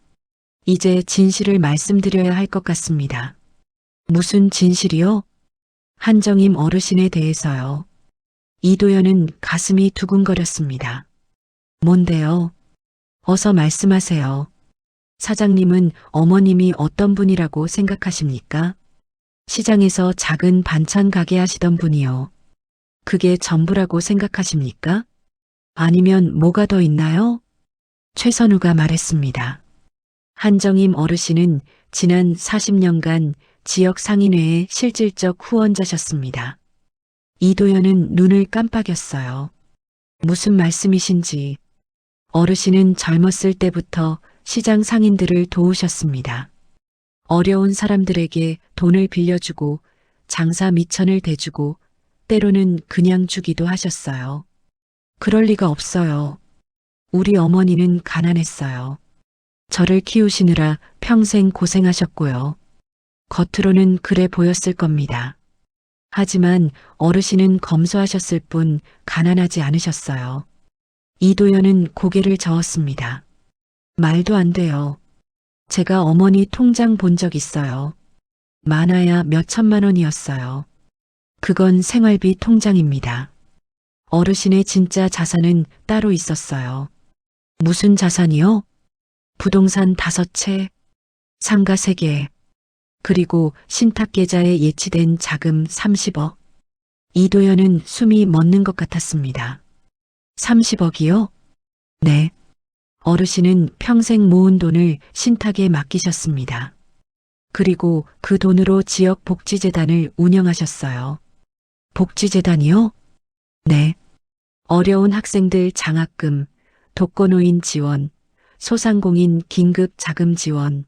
이제 진실을 말씀드려야 할 것 같습니다. 무슨 진실이요? 한정임 어르신에 대해서요. 이도연은 가슴이 두근거렸습니다. 뭔데요? 어서 말씀하세요. 사장님은 어머님이 어떤 분이라고 생각하십니까? 시장에서 작은 반찬 가게 하시던 분이요. 그게 전부라고 생각하십니까? 아니면 뭐가 더 있나요? 최선우가 말했습니다. 한정임 어르신은 지난 40년간 지역 상인회의 실질적 후원자셨습니다. 이도연은 눈을 깜빡였어요. 무슨 말씀이신지. 어르신은 젊었을 때부터 시장 상인들을 도우셨습니다. 어려운 사람들에게 돈을 빌려주고 장사 미천을 대주고 때로는 그냥 주기도 하셨어요. 그럴 리가 없어요. 우리 어머니는 가난했어요. 저를 키우시느라 평생 고생하셨고요. 겉으로는 그래 보였을 겁니다. 하지만 어르신은 검소하셨을 뿐 가난하지 않으셨어요. 이도연은 고개를 저었습니다. 말도 안 돼요. 제가 어머니 통장 본 적 있어요. 많아야 몇 천만 원이었어요. 그건 생활비 통장입니다. 어르신의 진짜 자산은 따로 있었어요. 무슨 자산이요? 부동산 5채, 상가 3개, 그리고 신탁 계좌에 예치된 자금 30억. 이도연은 숨이 멎는 것 같았습니다. 30억이요? 네. 어르신은 평생 모은 돈을 신탁에 맡기셨습니다. 그리고 그 돈으로 지역 복지재단을 운영하셨어요. 복지재단이요? 네. 어려운 학생들 장학금, 독거노인 지원, 소상공인 긴급 자금 지원,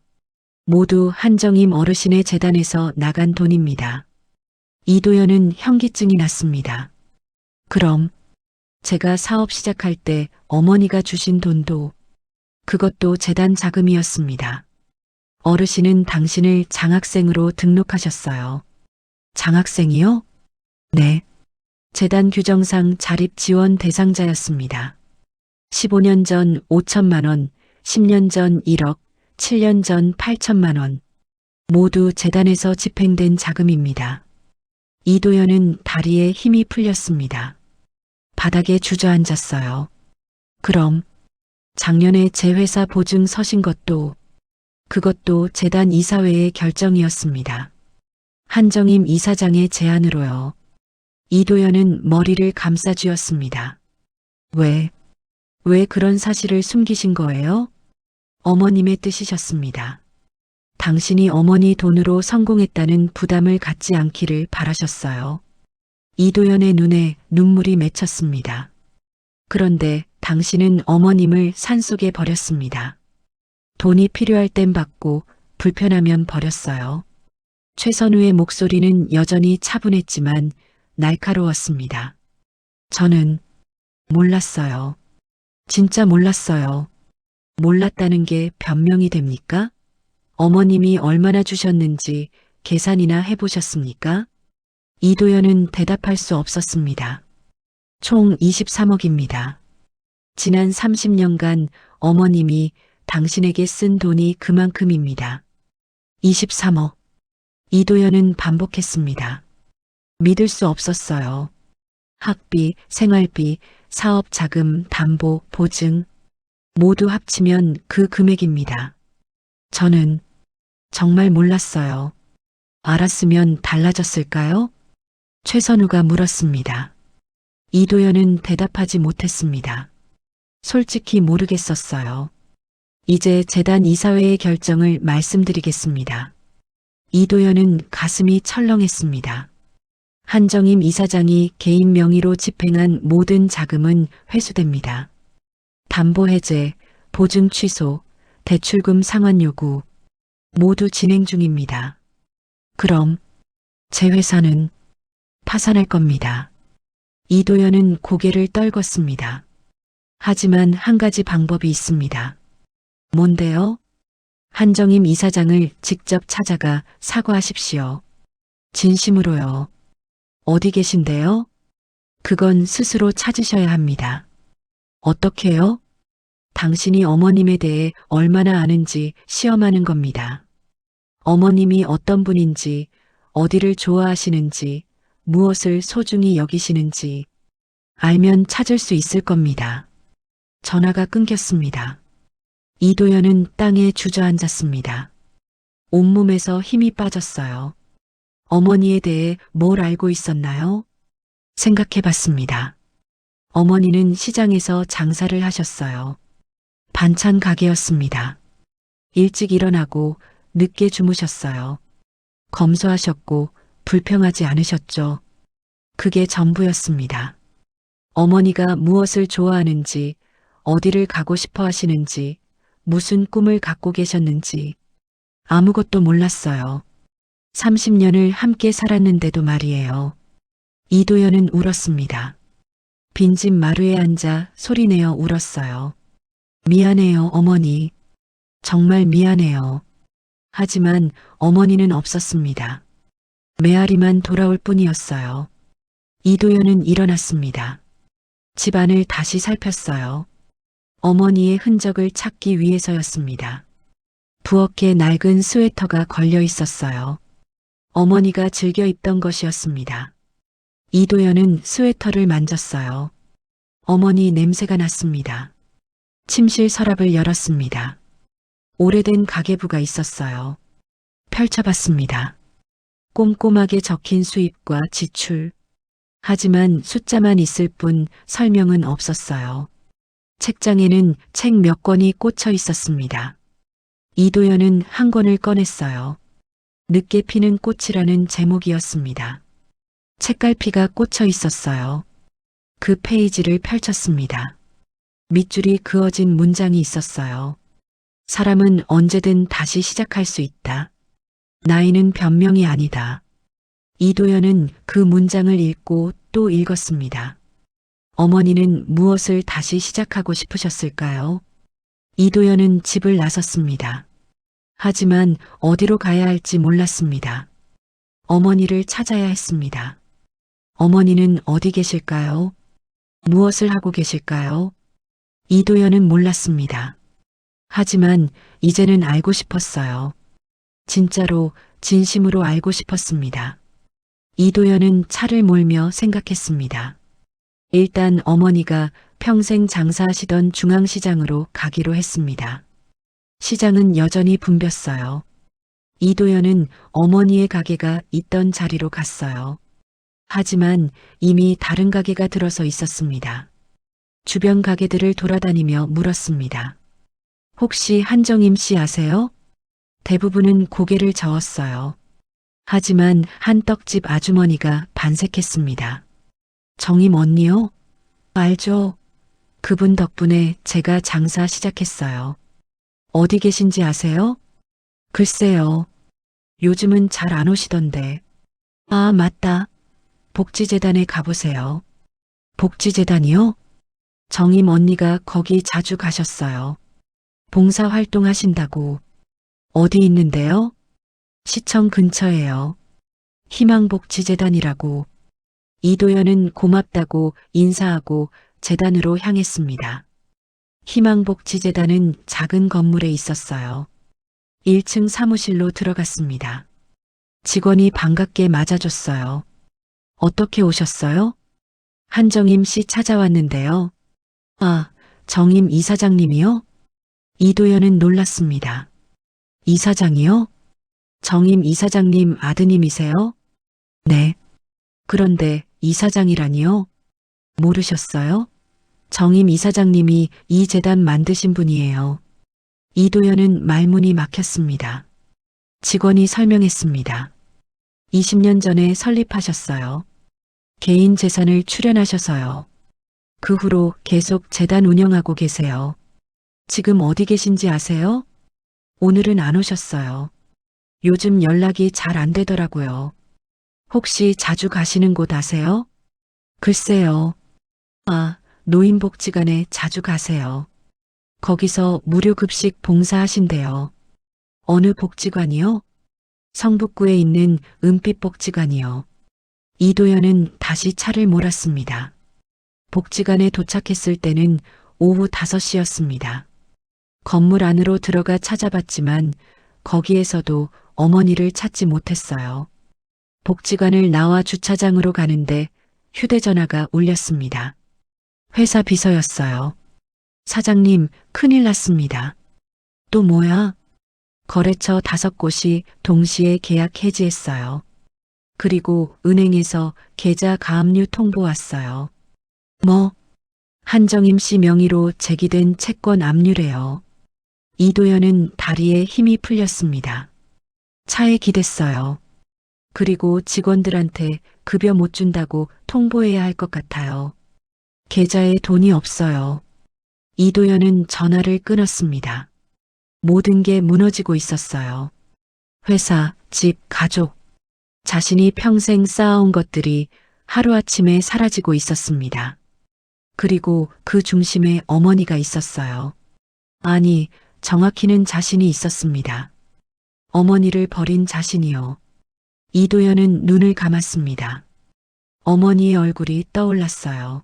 모두 한정임 어르신의 재단에서 나간 돈입니다. 이도연은 현기증이 났습니다. 그럼 제가 사업 시작할 때 어머니가 주신 돈도 그것도 재단 자금이었습니다. 어르신은 당신을 장학생으로 등록하셨어요. 장학생이요? 네. 재단 규정상 자립 지원 대상자였습니다. 15년 전 5천만 원, 10년 전 1억, 7년 전 8천만 원. 모두 재단에서 집행된 자금입니다. 이도연은 다리에 힘이 풀렸습니다. 바닥에 주저앉았어요. 그럼 작년에 제 회사 보증 서신 것도 그것도 재단 이사회의 결정이었습니다. 한정임 이사장의 제안으로요. 이도연은 머리를 감싸쥐었습니다. 왜 그런 사실을 숨기신 거예요? 어머님의 뜻이셨습니다. 당신이 어머니 돈으로 성공했다는 부담을 갖지 않기를 바라셨어요. 이도연의 눈에 눈물이 맺혔습니다. 그런데 당신은 어머님을 산속에 버렸습니다. 돈이 필요할 땐 받고 불편하면 버렸어요. 최선우의 목소리는 여전히 차분했지만 날카로웠습니다. 저는 몰랐어요. 진짜 몰랐어요. 몰랐다는 게 변명이 됩니까? 어머님이 얼마나 주셨는지 계산이나 해보셨습니까? 이도연은 대답할 수 없었습니다. 총 23억입니다. 지난 30년간 어머님이 당신에게 쓴 돈이 그만큼입니다. 23억. 이도연은 반복했습니다. 믿을 수 없었어요. 학비, 생활비, 사업 자금, 담보, 보증 모두 합치면 그 금액입니다. 저는 정말 몰랐어요. 알았으면 달라졌을까요? 최선우가 물었습니다. 이도연은 대답하지 못했습니다. 솔직히 모르겠었어요. 이제 재단 이사회의 결정을 말씀드리겠습니다. 이도연은 가슴이 철렁했습니다. 한정임 이사장이 개인 명의로 집행한 모든 자금은 회수됩니다. 담보 해제, 보증 취소, 대출금 상환 요구 모두 진행 중입니다. 그럼 제 회사는 파산할 겁니다. 이도연은 고개를 떨궜습니다. 하지만 한 가지 방법이 있습니다. 뭔데요? 한정임 이사장을 직접 찾아가 사과하십시오. 진심으로요. 어디 계신데요? 그건 스스로 찾으셔야 합니다. 어떻게요? 당신이 어머님에 대해 얼마나 아는지 시험하는 겁니다. 어머님이 어떤 분인지, 어디를 좋아하시는지, 무엇을 소중히 여기시는지 알면 찾을 수 있을 겁니다. 전화가 끊겼습니다. 이도연은 땅에 주저앉았습니다. 온몸에서 힘이 빠졌어요. 어머니에 대해 뭘 알고 있었나요? 생각해 봤습니다. 어머니는 시장에서 장사를 하셨어요. 반찬 가게였습니다. 일찍 일어나고 늦게 주무셨어요. 검소하셨고 불평하지 않으셨죠. 그게 전부였습니다. 어머니가 무엇을 좋아하는지, 어디를 가고 싶어 하시는지, 무슨 꿈을 갖고 계셨는지 아무것도 몰랐어요. 30년을 함께 살았는데도 말이에요. 이도연은 울었습니다. 빈집 마루에 앉아 소리내어 울었어요. 미안해요, 어머니. 정말 미안해요. 하지만 어머니는 없었습니다. 메아리만 돌아올 뿐이었어요. 이도연은 일어났습니다. 집안을 다시 살폈어요. 어머니의 흔적을 찾기 위해서였습니다. 부엌에 낡은 스웨터가 걸려 있었어요. 어머니가 즐겨 입던 것이었습니다. 이도연은 스웨터를 만졌어요. 어머니 냄새가 났습니다. 침실 서랍을 열었습니다. 오래된 가계부가 있었어요. 펼쳐봤습니다. 꼼꼼하게 적힌 수입과 지출. 하지만 숫자만 있을 뿐 설명은 없었어요. 책장에는 책 몇 권이 꽂혀 있었습니다. 이도연은 한 권을 꺼냈어요. 늦게 피는 꽃이라는 제목이었습니다. 책갈피가 꽂혀 있었어요. 그 페이지를 펼쳤습니다. 밑줄이 그어진 문장이 있었어요. 사람은 언제든 다시 시작할 수 있다. 나이는 변명이 아니다. 이도연은 그 문장을 읽고 또 읽었습니다. 어머니는 무엇을 다시 시작하고 싶으셨을까요? 이도연은 집을 나섰습니다. 하지만 어디로 가야 할지 몰랐습니다. 어머니를 찾아야 했습니다. 어머니는 어디 계실까요? 무엇을 하고 계실까요? 이도연은 몰랐습니다. 하지만 이제는 알고 싶었어요. 진짜로, 진심으로 알고 싶었습니다. 이도연은 차를 몰며 생각했습니다. 일단 어머니가 평생 장사하시던 중앙시장으로 가기로 했습니다. 시장은 여전히 붐볐어요. 이도연은 어머니의 가게가 있던 자리로 갔어요. 하지만 이미 다른 가게가 들어서 있었습니다. 주변 가게들을 돌아다니며 물었습니다. 혹시 한정임 씨 아세요? 대부분은 고개를 저었어요. 하지만 한 떡집 아주머니가 반색했습니다. 정임 언니요? 알죠. 그분 덕분에 제가 장사 시작했어요. 어디 계신지 아세요? 글쎄요. 요즘은 잘 안 오시던데. 아, 맞다. 복지재단에 가보세요. 복지재단이요? 정임 언니가 거기 자주 가셨어요. 봉사활동 하신다고. 어디 있는데요? 시청 근처에요. 희망복지재단이라고. 이도연은 고맙다고 인사하고 재단으로 향했습니다. 희망복지재단은 작은 건물에 있었어요. 1층 사무실로 들어갔습니다. 직원이 반갑게 맞아줬어요. 어떻게 오셨어요? 한정임 씨 찾아왔는데요. 아, 정임 이사장님이요? 이도연은 놀랐습니다. 이사장이요? 정임 이사장님 아드님이세요? 네. 그런데 이사장이라니요? 모르셨어요? 정임 이사장님이 이 재단 만드신 분이에요. 이도연은 말문이 막혔습니다. 직원이 설명했습니다. 20년 전에 설립하셨어요. 개인 재산을 출연하셔서요. 그 후로 계속 재단 운영하고 계세요. 지금 어디 계신지 아세요? 오늘은 안 오셨어요. 요즘 연락이 잘 안 되더라고요. 혹시 자주 가시는 곳 아세요? 글쎄요. 아, 노인복지관에 자주 가세요. 거기서 무료 급식 봉사하신대요. 어느 복지관이요? 성북구에 있는 은빛복지관이요. 이도연은 다시 차를 몰았습니다. 복지관에 도착했을 때는 오후 5시였습니다. 건물 안으로 들어가 찾아봤지만 거기에서도 어머니를 찾지 못했어요. 복지관을 나와 주차장으로 가는데 휴대전화가 울렸습니다. 회사 비서였어요. 사장님, 큰일 났습니다. 또 뭐야? 거래처 5곳이 동시에 계약 해지했어요. 그리고 은행에서 계좌 가압류 통보 왔어요. 뭐? 한정임 씨 명의로 제기된 채권 압류래요. 이도연은 다리에 힘이 풀렸습니다. 차에 기댔어요. 그리고 직원들한테 급여 못 준다고 통보해야 할 것 같아요. 계좌에 돈이 없어요. 이도연은 전화를 끊었습니다. 모든 게 무너지고 있었어요. 회사, 집, 가족. 자신이 평생 쌓아온 것들이 하루아침에 사라지고 있었습니다. 그리고 그 중심에 어머니가 있었어요. 아니, 정확히는 자신이 있었습니다. 어머니를 버린 자신이요. 이도연은 눈을 감았습니다. 어머니의 얼굴이 떠올랐어요.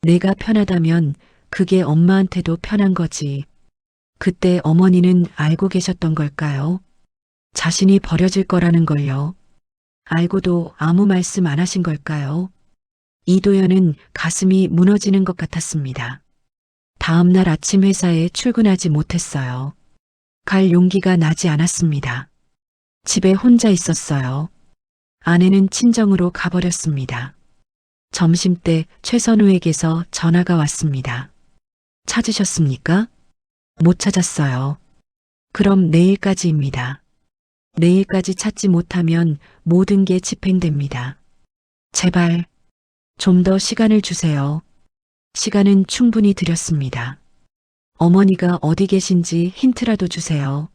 내가 편하다면 그게 엄마한테도 편한 거지. 그때 어머니는 알고 계셨던 걸까요? 자신이 버려질 거라는 걸요. 알고도 아무 말씀 안 하신 걸까요? 이도연은 가슴이 무너지는 것 같았습니다. 다음 날 아침 회사에 출근하지 못했어요. 갈 용기가 나지 않았습니다. 집에 혼자 있었어요. 아내는 친정으로 가버렸습니다. 점심때 최선우에게서 전화가 왔습니다. 찾으셨습니까? 못 찾았어요. 그럼 내일까지입니다. 내일까지 찾지 못하면 모든 게 집행됩니다. 제발 좀 더 시간을 주세요. 시간은 충분히 드렸습니다. 어머니가 어디 계신지 힌트라도 주세요.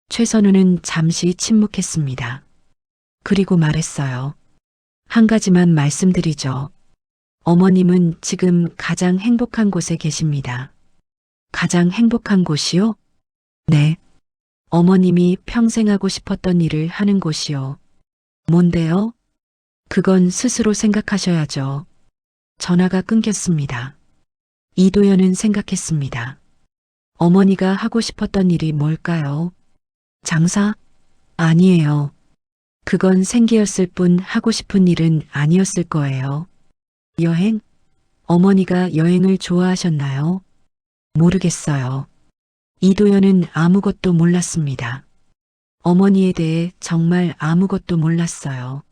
최선우는 잠시 침묵했습니다. 그리고 말했어요. 한 가지만 말씀드리죠. 어머님은 지금 가장 행복한 곳에 계십니다. 가장 행복한 곳이요? 네. 어머님이 평생 하고 싶었던 일을 하는 곳이요. 뭔데요? 그건 스스로 생각하셔야죠. 전화가 끊겼습니다. 이도연은 생각했습니다. 어머니가 하고 싶었던 일이 뭘까요? 장사? 아니에요. 그건 생계였을 뿐 하고 싶은 일은 아니었을 거예요. 여행? 어머니가 여행을 좋아하셨나요? 모르겠어요. 이도연은 아무것도 몰랐습니다. 어머니에 대해 정말 아무것도 몰랐어요.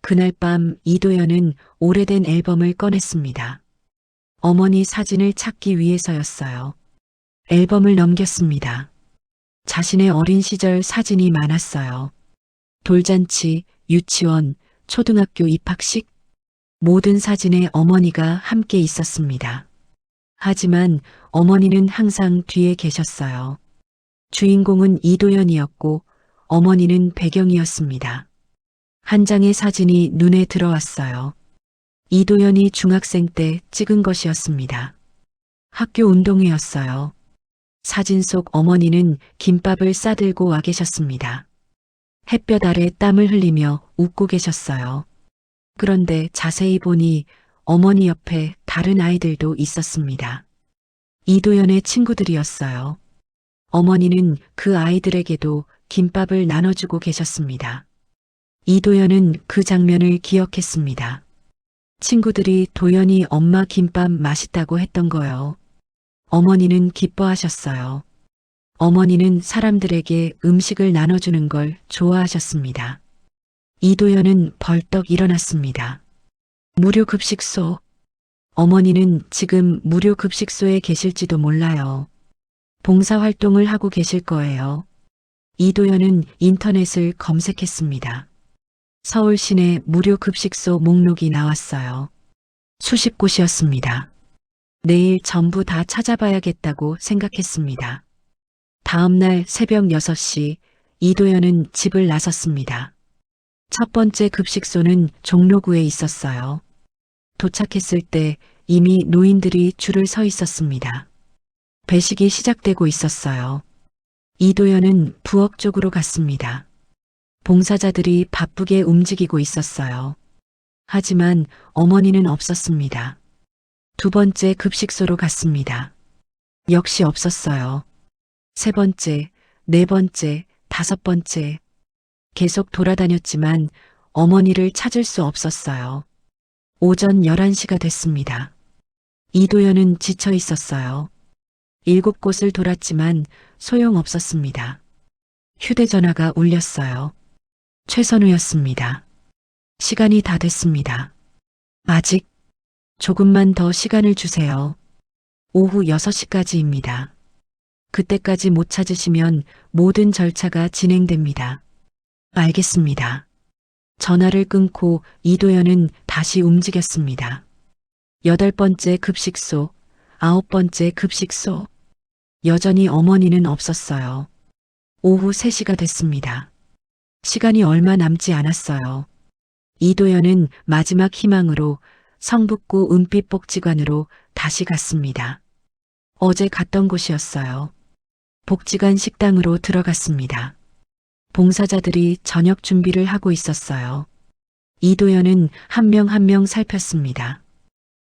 그날 밤 이도연은 오래된 앨범을 꺼냈습니다. 어머니 사진을 찾기 위해서였어요. 앨범을 넘겼습니다. 자신의 어린 시절 사진이 많았어요. 돌잔치, 유치원, 초등학교 입학식, 모든 사진에 어머니가 함께 있었습니다. 하지만 어머니는 항상 뒤에 계셨어요. 주인공은 이도연이었고 어머니는 배경이었습니다. 한 장의 사진이 눈에 들어왔어요. 이도연이 중학생 때 찍은 것이었습니다. 학교 운동회였어요. 사진 속 어머니는 김밥을 싸들고 와 계셨습니다. 햇볕 아래 땀을 흘리며 웃고 계셨어요. 그런데 자세히 보니 어머니 옆에 다른 아이들도 있었습니다. 이도연의 친구들이었어요. 어머니는 그 아이들에게도 김밥을 나눠주고 계셨습니다. 이도연은 그 장면을 기억했습니다. 친구들이 도연이 엄마 김밥 맛있다고 했던 거요. 어머니는 기뻐하셨어요. 어머니는 사람들에게 음식을 나눠주는 걸 좋아하셨습니다. 이도연은 벌떡 일어났습니다. 무료급식소. 어머니는 지금 무료급식소에 계실지도 몰라요. 봉사활동을 하고 계실 거예요. 이도연은 인터넷을 검색했습니다. 서울 시내 무료급식소 목록이 나왔어요. 수십 곳이었습니다. 내일 전부 다 찾아봐야겠다고 생각했습니다. 다음 날 새벽 6시 이도연은 집을 나섰습니다. 첫 번째 급식소는 종로구에 있었어요. 도착했을 때 이미 노인들이 줄을 서 있었습니다. 배식이 시작되고 있었어요. 이도연은 부엌 쪽으로 갔습니다. 봉사자들이 바쁘게 움직이고 있었어요. 하지만 어머니는 없었습니다. 두 번째 급식소로 갔습니다. 역시 없었어요. 세 번째, 네 번째, 다섯 번째. 계속 돌아다녔지만 어머니를 찾을 수 없었어요. 오전 11시가 됐습니다. 이도연은 지쳐 있었어요. 7곳을 돌았지만 소용없었습니다. 휴대전화가 울렸어요. 최선우였습니다. 시간이 다 됐습니다. 아직 조금만 더 시간을 주세요. 오후 6시까지입니다. 그때까지 못 찾으시면 모든 절차가 진행됩니다. 알겠습니다. 전화를 끊고 이도연은 다시 움직였습니다. 8번째 급식소, 9번째 급식소. 여전히 어머니는 없었어요. 오후 3시가 됐습니다. 시간이 얼마 남지 않았어요. 이도연은 마지막 희망으로 성북구 은빛복지관으로 다시 갔습니다. 어제 갔던 곳이었어요. 복지관 식당으로 들어갔습니다. 봉사자들이 저녁 준비를 하고 있었어요. 이도연은 한 명 한 명 살폈습니다.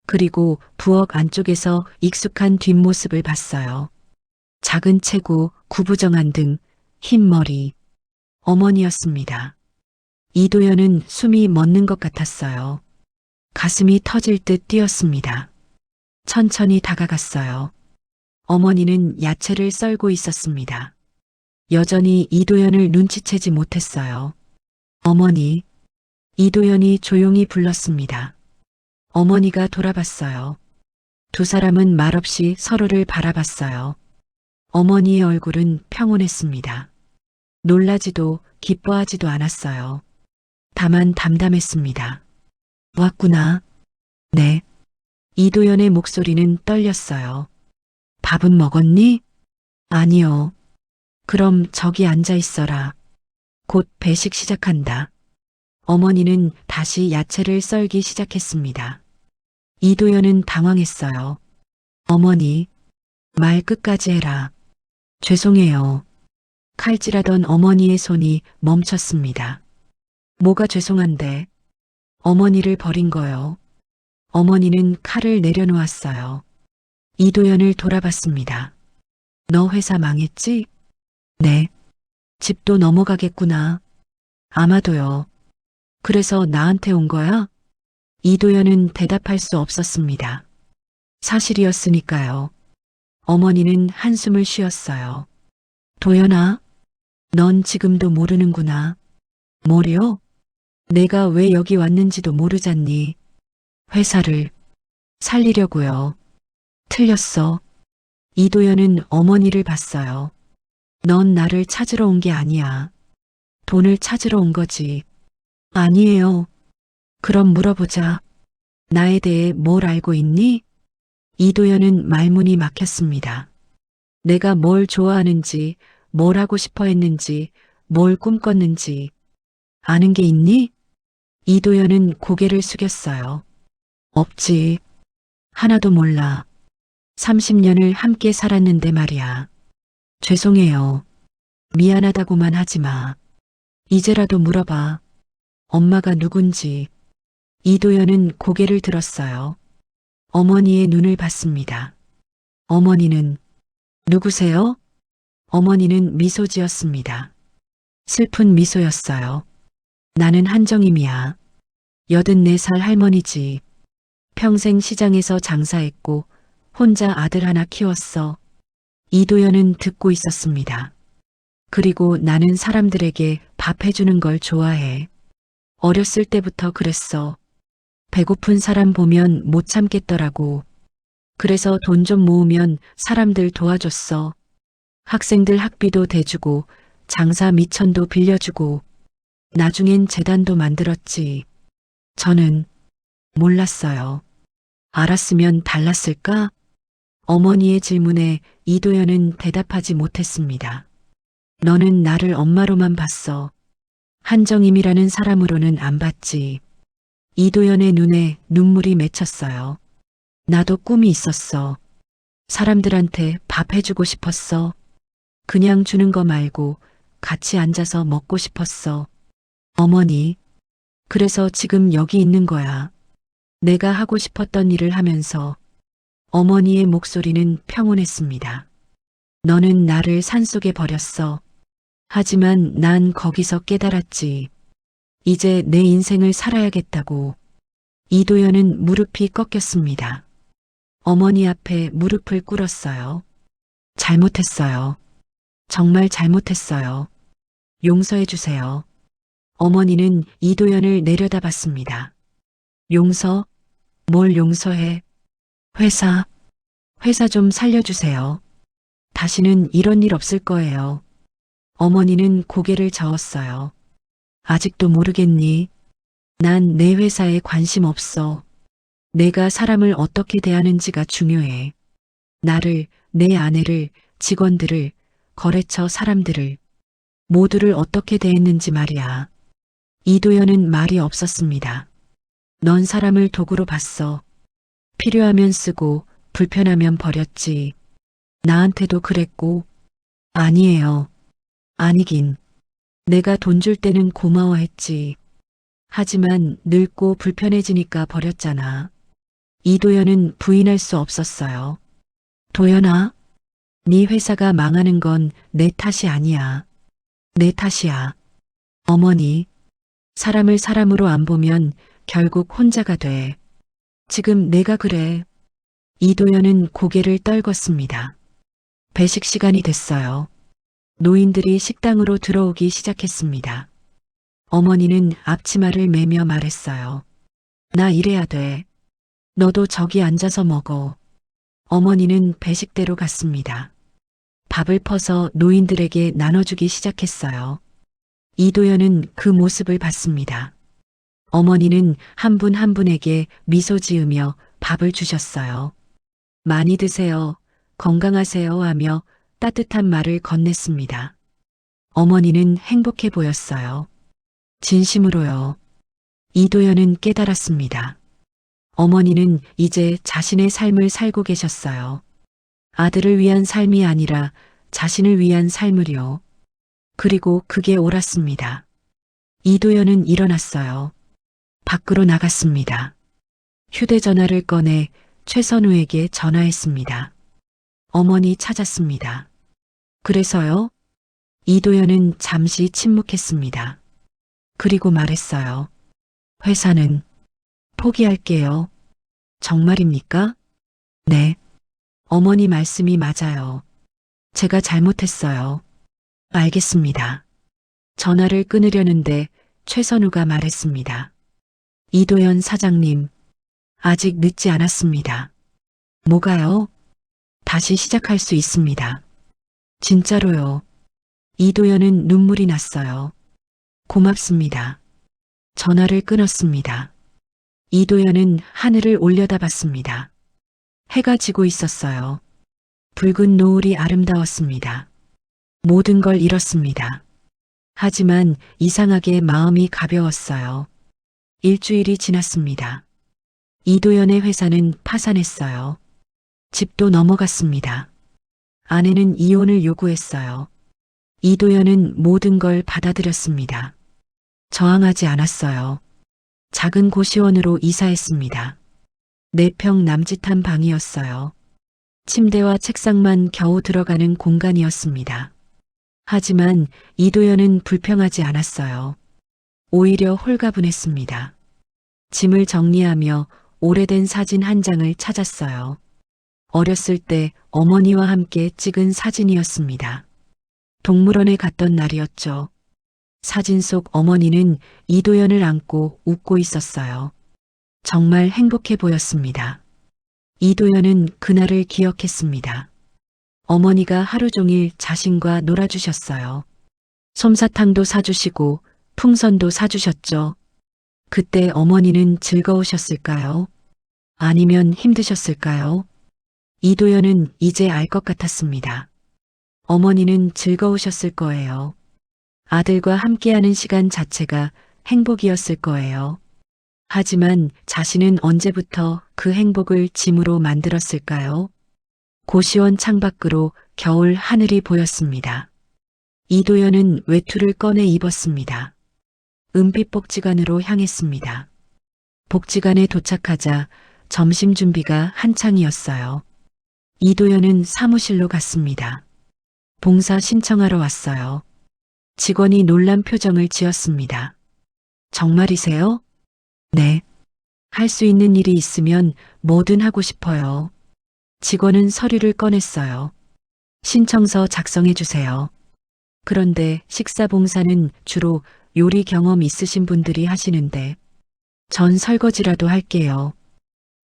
그리고 부엌 안쪽에서 익숙한 뒷모습을 봤어요. 작은 체구, 구부정한 등, 흰 머리. 어머니였습니다. 이도연은 숨이 멎는 것 같았어요. 가슴이 터질 듯 뛰었습니다. 천천히 다가갔어요. 어머니는 야채를 썰고 있었습니다. 여전히 이도연을 눈치채지 못했어요. 어머니. 이도연이 조용히 불렀습니다. 어머니가 돌아봤어요. 두 사람은 말없이 서로를 바라봤어요. 어머니의 얼굴은 평온했습니다. 놀라지도 기뻐하지도 않았어요. 다만 담담했습니다. 왔구나. 네. 이도연의 목소리는 떨렸어요. 밥은 먹었니? 아니요. 그럼 저기 앉아 있어라. 곧 배식 시작한다. 어머니는 다시 야채를 썰기 시작했습니다. 이도연은 당황했어요. 어머니, 말 끝까지 해라. 죄송해요. 칼질하던 어머니의 손이 멈췄습니다. 뭐가 죄송한데? 어머니를 버린 거요. 어머니는 칼을 내려놓았어요. 이도연을 돌아봤습니다. 너 회사 망했지? 네. 집도 넘어가겠구나. 아마도요. 그래서 나한테 온 거야? 이도연은 대답할 수 없었습니다. 사실이었으니까요. 어머니는 한숨을 쉬었어요. 도연아, 넌 지금도 모르는구나. 뭐요? 내가 왜 여기 왔는지도 모르잖니. 회사를 살리려고요. 틀렸어. 이도연은 어머니를 봤어요. 넌 나를 찾으러 온 게 아니야. 돈을 찾으러 온 거지. 아니에요. 그럼 물어보자. 나에 대해 뭘 알고 있니? 이도연은 말문이 막혔습니다. 내가 뭘 좋아하는지, 뭘 하고 싶어 했는지, 뭘 꿈꿨는지 아는 게 있니? 이도연은 고개를 숙였어요. 없지. 하나도 몰라. 30년을 함께 살았는데 말이야. 죄송해요. 미안하다고만 하지 마. 이제라도 물어봐. 엄마가 누군지. 이도연은 고개를 들었어요. 어머니의 눈을 봤습니다. 어머니는 누구세요? 어머니는 미소 지었습니다. 슬픈 미소였어요. 나는 한정임이야. 84살 할머니지. 평생 시장에서 장사했고 혼자 아들 하나 키웠어. 이도연은 듣고 있었습니다. 그리고 나는 사람들에게 밥 해주는 걸 좋아해. 어렸을 때부터 그랬어. 배고픈 사람 보면 못 참겠더라고. 그래서 돈 좀 모으면 사람들 도와줬어. 학생들 학비도 대주고 장사 미천도 빌려주고 나중엔 재단도 만들었지. 저는 몰랐어요. 알았으면 달랐을까? 어머니의 질문에 이도연은 대답하지 못했습니다. 너는 나를 엄마로만 봤어. 한정임이라는 사람으로는 안 봤지. 이도연의 눈에 눈물이 맺혔어요. 나도 꿈이 있었어. 사람들한테 밥 해주고 싶었어. 그냥 주는 거 말고 같이 앉아서 먹고 싶었어. 어머니, 그래서 지금 여기 있는 거야. 내가 하고 싶었던 일을 하면서. 어머니의 목소리는 평온했습니다. 너는 나를 산속에 버렸어. 하지만 난 거기서 깨달았지. 이제 내 인생을 살아야겠다고. 이도연은 무릎이 꺾였습니다. 어머니 앞에 무릎을 꿇었어요. 잘못했어요. 정말 잘못했어요. 용서해 주세요. 어머니는 이도연을 내려다봤습니다. 용서? 뭘 용서해? 회사 좀 살려주세요. 다시는 이런 일 없을 거예요. 어머니는 고개를 저었어요. 아직도 모르겠니? 난 내 회사에 관심 없어. 내가 사람을 어떻게 대하는지가 중요해. 나를, 내 아내를, 직원들을, 거래처 사람들을, 모두를 어떻게 대했는지 말이야. 이도연은 말이 없었습니다. 넌 사람을 도구로 봤어. 필요하면 쓰고 불편하면 버렸지. 나한테도 그랬고. 아니에요. 아니긴. 내가 돈 줄 때는 고마워했지. 하지만 늙고 불편해지니까 버렸잖아. 이도연은 부인할 수 없었어요. 도연아, 네 회사가 망하는 건 내 탓이 아니야. 내 탓이야. 어머니, 사람을 사람으로 안 보면 결국 혼자가 돼. 지금 내가 그래. 이도연은 고개를 떨궜습니다. 배식 시간이 됐어요. 노인들이 식당으로 들어오기 시작했습니다. 어머니는 앞치마를 매며 말했어요. 나 일해야 돼. 너도 저기 앉아서 먹어. 어머니는 배식대로 갔습니다. 밥을 퍼서 노인들에게 나눠주기 시작했어요. 이도연은 그 모습을 봤습니다. 어머니는 한 분 한 분에게 미소 지으며 밥을 주셨어요. 많이 드세요. 건강하세요 하며 따뜻한 말을 건넸습니다. 어머니는 행복해 보였어요. 진심으로요. 이도연은 깨달았습니다. 어머니는 이제 자신의 삶을 살고 계셨어요. 아들을 위한 삶이 아니라 자신을 위한 삶을요. 그리고 그게 옳았습니다. 이도연은 일어났어요. 밖으로 나갔습니다. 휴대전화를 꺼내 최선우에게 전화했습니다. 어머니 찾았습니다. 그래서요? 이도연은 잠시 침묵했습니다. 그리고 말했어요. 회사는 포기할게요. 정말입니까? 네. 어머니 말씀이 맞아요. 제가 잘못했어요. 알겠습니다. 전화를 끊으려는데 최선우가 말했습니다. 이도연 사장님, 아직 늦지 않았습니다. 뭐가요? 다시 시작할 수 있습니다. 진짜로요. 이도연은 눈물이 났어요. 고맙습니다. 전화를 끊었습니다. 이도연은 하늘을 올려다봤습니다. 해가 지고 있었어요. 붉은 노을이 아름다웠습니다. 모든 걸 잃었습니다. 하지만 이상하게 마음이 가벼웠어요. 일주일이 지났습니다. 이도연의 회사는 파산했어요. 집도 넘어갔습니다. 아내는 이혼을 요구했어요. 이도연은 모든 걸 받아들였습니다. 저항하지 않았어요. 작은 고시원으로 이사했습니다. 4평 남짓한 방이었어요. 침대와 책상만 겨우 들어가는 공간이었습니다. 하지만 이도연은 불평하지 않았어요. 오히려 홀가분했습니다. 짐을 정리하며 오래된 사진 한 장을 찾았어요. 어렸을 때 어머니와 함께 찍은 사진이었습니다. 동물원에 갔던 날이었죠. 사진 속 어머니는 이도연을 안고 웃고 있었어요. 정말 행복해 보였습니다. 이도연은 그날을 기억했습니다. 어머니가 하루 종일 자신과 놀아주셨어요. 솜사탕도 사주시고 풍선도 사주셨죠. 그때 어머니는 즐거우셨을까요? 아니면 힘드셨을까요? 이도연은 이제 알 것 같았습니다. 어머니는 즐거우셨을 거예요. 아들과 함께하는 시간 자체가 행복이었을 거예요. 하지만 자신은 언제부터 그 행복을 짐으로 만들었을까요? 고시원 창밖으로 겨울 하늘이 보였습니다. 이도연은 외투를 꺼내 입었습니다. 은빛 복지관으로 향했습니다. 복지관에 도착하자 점심 준비가 한창이었어요. 이도연은 사무실로 갔습니다. 봉사 신청하러 왔어요. 직원이 놀란 표정을 지었습니다. 정말이세요? 네. 할 수 있는 일이 있으면 뭐든 하고 싶어요. 직원은 서류를 꺼냈어요. 신청서 작성해 주세요. 그런데 식사 봉사는 주로 요리 경험 있으신 분들이 하시는데 전 설거지라도 할게요.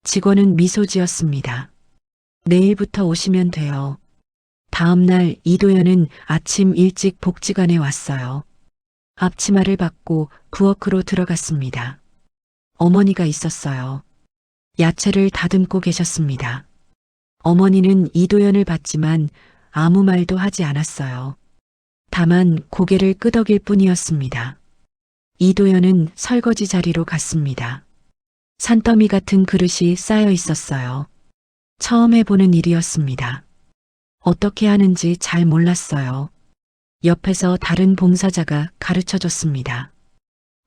직원은 미소 지었습니다. 내일부터 오시면 돼요. 다음 날 이도연은 아침 일찍 복지관에 왔어요. 앞치마를 받고 부엌으로 들어갔습니다. 어머니가 있었어요. 야채를 다듬고 계셨습니다. 어머니는 이도연을 봤지만 아무 말도 하지 않았어요. 다만 고개를 끄덕일 뿐이었습니다. 이도연은 설거지 자리로 갔습니다. 산더미 같은 그릇이 쌓여 있었어요. 처음 해보는 일이었습니다. 어떻게 하는지 잘 몰랐어요. 옆에서 다른 봉사자가 가르쳐 줬습니다.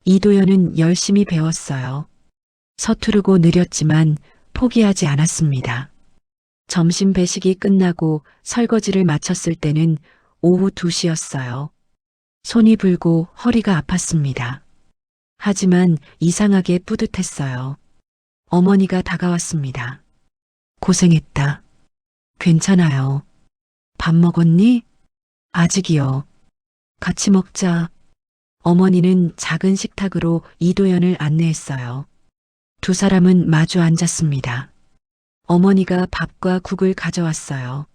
이도연은 열심히 배웠어요. 서투르고 느렸지만 포기하지 않았습니다. 점심 배식이 끝나고 설거지를 마쳤을 때는 오후 2시였어요. 손이 불고 허리가 아팠습니다. 하지만 이상하게 뿌듯했어요. 어머니가 다가왔습니다. 고생했다. 괜찮아요. 밥 먹었니? 아직이요. 같이 먹자. 어머니는 작은 식탁으로 이도연을 안내했어요. 두 사람은 마주 앉았습니다. 어머니가 밥과 국을 가져왔어요.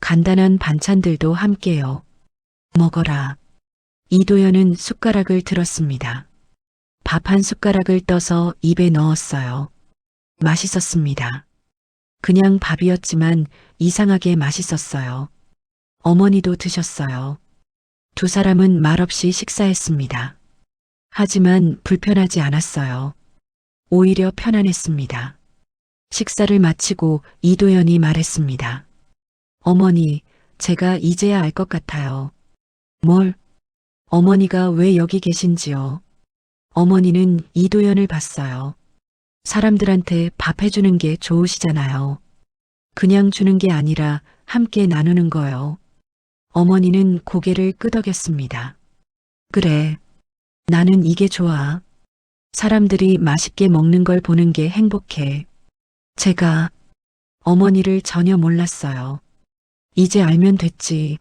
간단한 반찬들도 함께요. 먹어라. 이도연은 숟가락을 들었습니다. 밥 한 숟가락을 떠서 입에 넣었어요. 맛있었습니다. 그냥 밥이었지만 이상하게 맛있었어요. 어머니도 드셨어요. 두 사람은 말없이 식사했습니다. 하지만 불편하지 않았어요. 오히려 편안했습니다. 식사를 마치고 이도연이 말했습니다. 어머니, 제가 이제야 알 것 같아요. 뭘? 어머니가 왜 여기 계신지요? 어머니는 이도연을 봤어요. 사람들한테 밥 해주는 게 좋으시잖아요. 그냥 주는 게 아니라 함께 나누는 거요. 어머니는 고개를 끄덕였습니다. 그래. 나는 이게 좋아. 사람들이 맛있게 먹는 걸 보는 게 행복해. 제가 어머니를 전혀 몰랐어요. 이제 알면 됐지.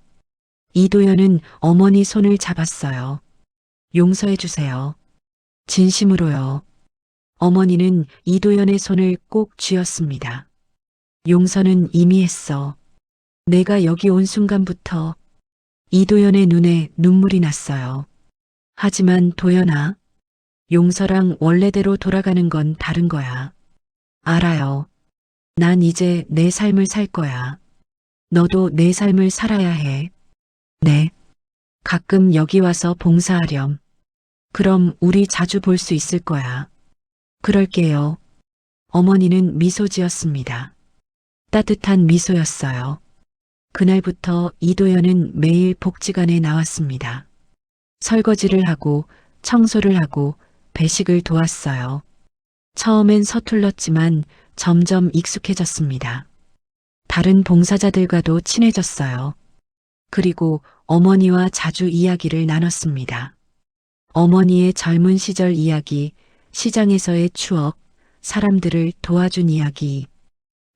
이도연은 어머니 손을 잡았어요. 용서해 주세요. 진심으로요. 어머니는 이도연의 손을 꼭 쥐었습니다. 용서는 이미 했어. 내가 여기 온 순간부터 이도연의 눈에 눈물이 났어요. 하지만 도연아, 용서랑 원래대로 돌아가는 건 다른 거야. 알아요. 난 이제 내 삶을 살 거야. 너도 내 삶을 살아야 해. 네. 가끔 여기 와서 봉사하렴. 그럼 우리 자주 볼 수 있을 거야. 그럴게요. 어머니는 미소 지었습니다. 따뜻한 미소였어요. 그날부터 이도연은 매일 복지관에 나왔습니다. 설거지를 하고 청소를 하고 배식을 도왔어요. 처음엔 서툴렀지만 점점 익숙해졌습니다. 다른 봉사자들과도 친해졌어요. 그리고 어머니와 자주 이야기를 나눴습니다. 어머니의 젊은 시절 이야기, 시장에서의 추억, 사람들을 도와준 이야기.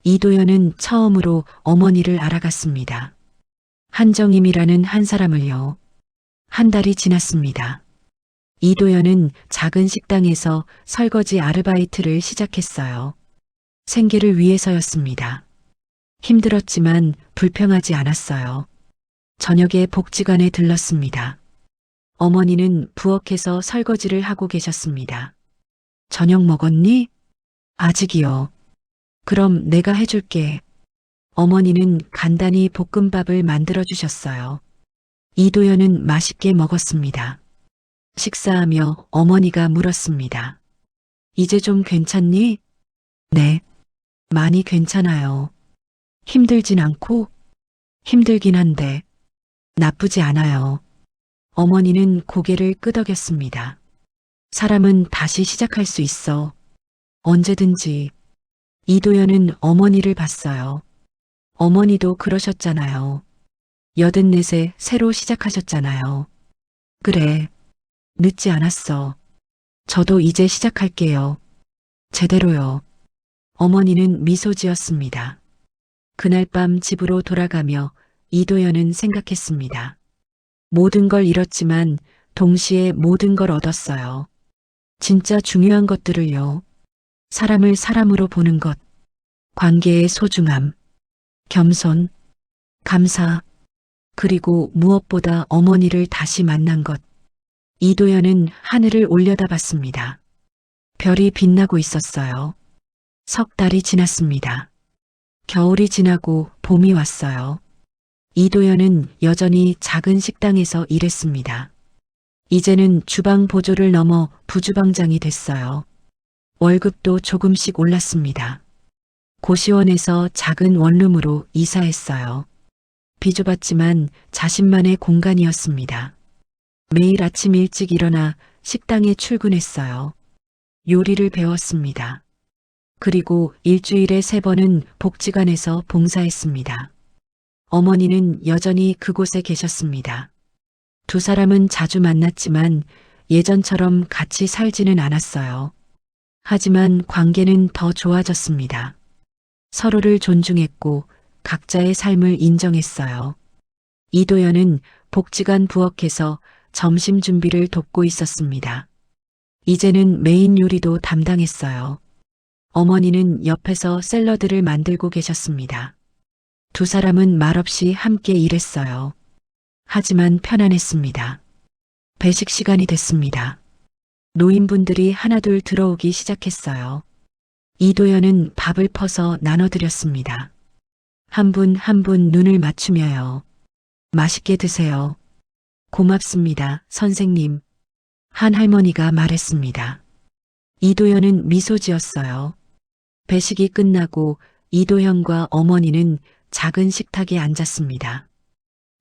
이도연은 처음으로 어머니를 알아갔습니다. 한정임이라는 한 사람을요. 한 달이 지났습니다. 이도연은 작은 식당에서 설거지 아르바이트를 시작했어요. 생계를 위해서였습니다. 힘들었지만 불평하지 않았어요. 저녁에 복지관에 들렀습니다. 어머니는 부엌에서 설거지를 하고 계셨습니다. 저녁 먹었니? 아직이요. 그럼 내가 해줄게. 어머니는 간단히 볶음밥을 만들어 주셨어요. 이도연은 맛있게 먹었습니다. 식사하며 어머니가 물었습니다. 이제 좀 괜찮니? 네. 많이 괜찮아요. 힘들진 않고? 힘들긴 한데 나쁘지 않아요. 어머니는 고개를 끄덕였습니다. 사람은 다시 시작할 수 있어. 언제든지. 이도연은 어머니를 봤어요. 어머니도 그러셨잖아요. 84세 새로 시작하셨잖아요. 그래. 늦지 않았어. 저도 이제 시작할게요. 제대로요. 어머니는 미소 지었습니다. 그날 밤 집으로 돌아가며 이도연은 생각했습니다. 모든 걸 잃었지만 동시에 모든 걸 얻었어요. 진짜 중요한 것들을요. 사람을 사람으로 보는 것, 관계의 소중함, 겸손, 감사, 그리고 무엇보다 어머니를 다시 만난 것. 이도연은 하늘을 올려다봤습니다. 별이 빛나고 있었어요. 석 달이 지났습니다. 겨울이 지나고 봄이 왔어요. 이도연은 여전히 작은 식당에서 일했습니다. 이제는 주방 보조를 넘어 부주방장이 됐어요. 월급도 조금씩 올랐습니다. 고시원에서 작은 원룸으로 이사했어요. 비좁았지만 자신만의 공간이었습니다. 매일 아침 일찍 일어나 식당에 출근했어요. 요리를 배웠습니다. 그리고 일주일에 3번은 복지관에서 봉사했습니다. 어머니는 여전히 그곳에 계셨습니다. 두 사람은 자주 만났지만 예전처럼 같이 살지는 않았어요. 하지만 관계는 더 좋아졌습니다. 서로를 존중했고 각자의 삶을 인정했어요. 이도연은 복지관 부엌에서 점심 준비를 돕고 있었습니다. 이제는 메인 요리도 담당했어요. 어머니는 옆에서 샐러드를 만들고 계셨습니다. 두 사람은 말없이 함께 일했어요. 하지만 편안했습니다. 배식 시간이 됐습니다. 노인분들이 하나둘 들어오기 시작했어요. 이도연은 밥을 퍼서 나눠드렸습니다. 한 분 한 분 눈을 맞추며요. 맛있게 드세요. 고맙습니다, 선생님. 한 할머니가 말했습니다. 이도연은 미소 지었어요. 배식이 끝나고 이도현과 어머니는 작은 식탁에 앉았습니다.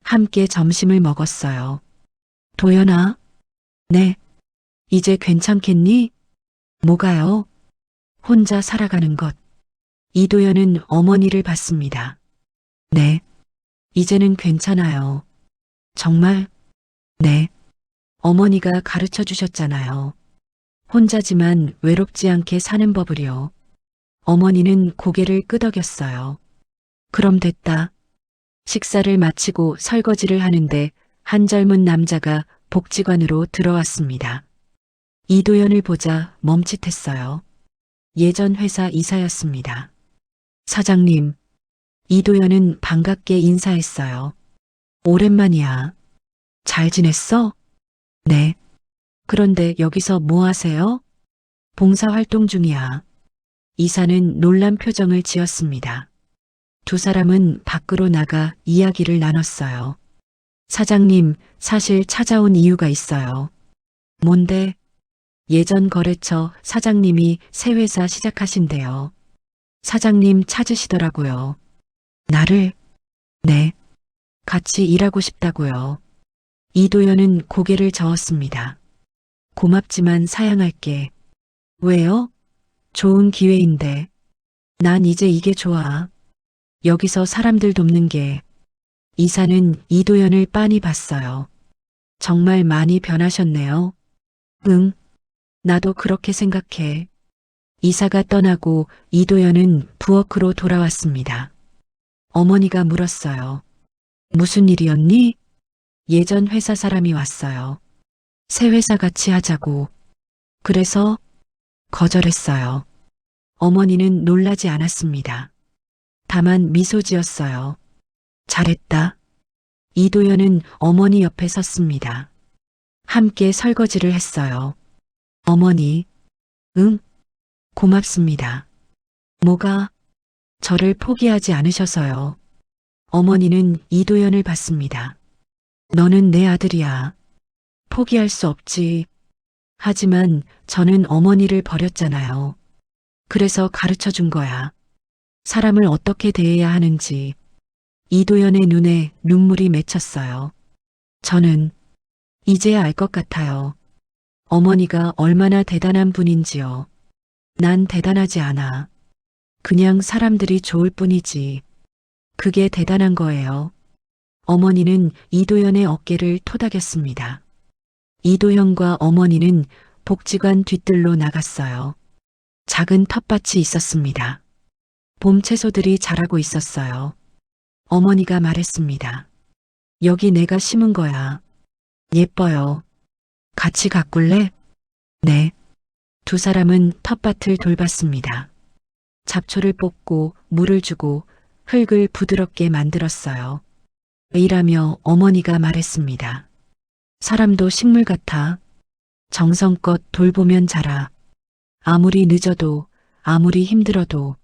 함께 점심을 먹었어요. 도연아? 네. 이제 괜찮겠니? 뭐가요? 혼자 살아가는 것. 이도연은 어머니를 봤습니다. 네. 이제는 괜찮아요. 정말? 네. 어머니가 가르쳐 주셨잖아요. 혼자지만 외롭지 않게 사는 법을요. 어머니는 고개를 끄덕였어요. 그럼 됐다. 식사를 마치고 설거지를 하는데 한 젊은 남자가 복지관으로 들어왔습니다. 이도연을 보자 멈칫했어요. 예전 회사 이사였습니다. 사장님, 이도연은 반갑게 인사했어요. 오랜만이야. 잘 지냈어? 네. 그런데 여기서 뭐 하세요? 봉사활동 중이야. 이사는 놀란 표정을 지었습니다. 두 사람은 밖으로 나가 이야기를 나눴어요. 사장님, 사실 찾아온 이유가 있어요. 뭔데? 예전 거래처 사장님이 새 회사 시작하신대요. 사장님 찾으시더라고요. 나를? 네. 같이 일하고 싶다고요. 이도연은 고개를 저었습니다. 고맙지만 사양할게. 왜요? 좋은 기회인데. 난 이제 이게 좋아. 여기서 사람들 돕는 게. 이사는 이도연을 빤히 봤어요. 정말 많이 변하셨네요. 응. 나도 그렇게 생각해. 이사가 떠나고 이도연은 부엌으로 돌아왔습니다. 어머니가 물었어요. 무슨 일이었니? 예전 회사 사람이 왔어요. 새 회사 같이 하자고. 그래서 거절했어요. 어머니는 놀라지 않았습니다. 다만 미소 지었어요. 잘했다. 이도연은 어머니 옆에 섰습니다. 함께 설거지를 했어요. 어머니, 응? 고맙습니다. 뭐가? 저를 포기하지 않으셔서요. 어머니는 이도연을 봤습니다. 너는 내 아들이야. 포기할 수 없지. 하지만 저는 어머니를 버렸잖아요. 그래서 가르쳐 준 거야. 사람을 어떻게 대해야 하는지. 이도연의 눈에 눈물이 맺혔어요. 저는 이제야 알 것 같아요. 어머니가 얼마나 대단한 분인지요. 난 대단하지 않아. 그냥 사람들이 좋을 뿐이지. 그게 대단한 거예요. 어머니는 이도연의 어깨를 토닥였습니다. 이도연과 어머니는 복지관 뒤뜰로 나갔어요. 작은 텃밭이 있었습니다. 봄 채소들이 자라고 있었어요. 어머니가 말했습니다. 여기 내가 심은 거야. 예뻐요. 같이 가꿀래? 네. 두 사람은 텃밭을 돌봤습니다. 잡초를 뽑고 물을 주고 흙을 부드럽게 만들었어요. 일하며 어머니가 말했습니다. 사람도 식물 같아. 정성껏 돌보면 자라. 아무리 늦어도 아무리 힘들어도.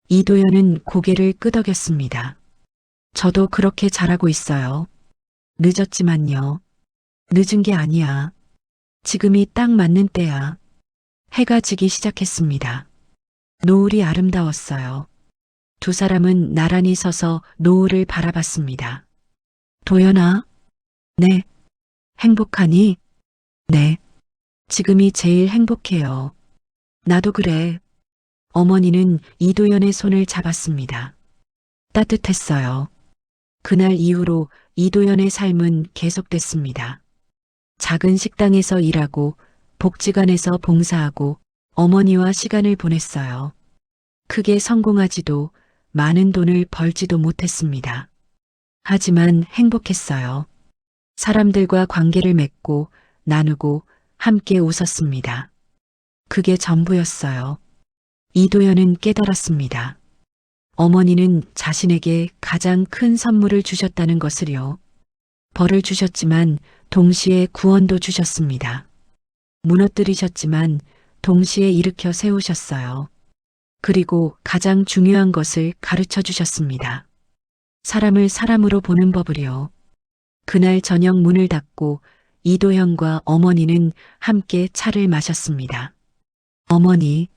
이도연은 고개를 끄덕였습니다. 저도 그렇게 잘하고 있어요. 늦었지만요. 늦은 게 아니야. 지금이 딱 맞는 때야. 해가 지기 시작했습니다. 노을이 아름다웠어요. 두 사람은 나란히 서서 노을을 바라봤습니다. 도연아? 네. 행복하니? 네. 지금이 제일 행복해요. 나도 그래. 어머니는 이도연의 손을 잡았습니다. 따뜻했어요. 그날 이후로 이도연의 삶은 계속됐습니다. 작은 식당에서 일하고 복지관에서 봉사하고 어머니와 시간을 보냈어요. 크게 성공하지도 많은 돈을 벌지도 못했습니다. 하지만 행복했어요. 사람들과 관계를 맺고 나누고 함께 웃었습니다. 그게 전부였어요. 이도연은 깨달았습니다. 어머니는 자신에게 가장 큰 선물을 주셨다는 것을요. 벌을 주셨지만 동시에 구원도 주셨습니다. 무너뜨리셨지만 동시에 일으켜 세우셨어요. 그리고 가장 중요한 것을 가르쳐 주셨습니다. 사람을 사람으로 보는 법을요. 그날 저녁 문을 닫고 이도현과 어머니는 함께 차를 마셨습니다. 어머니,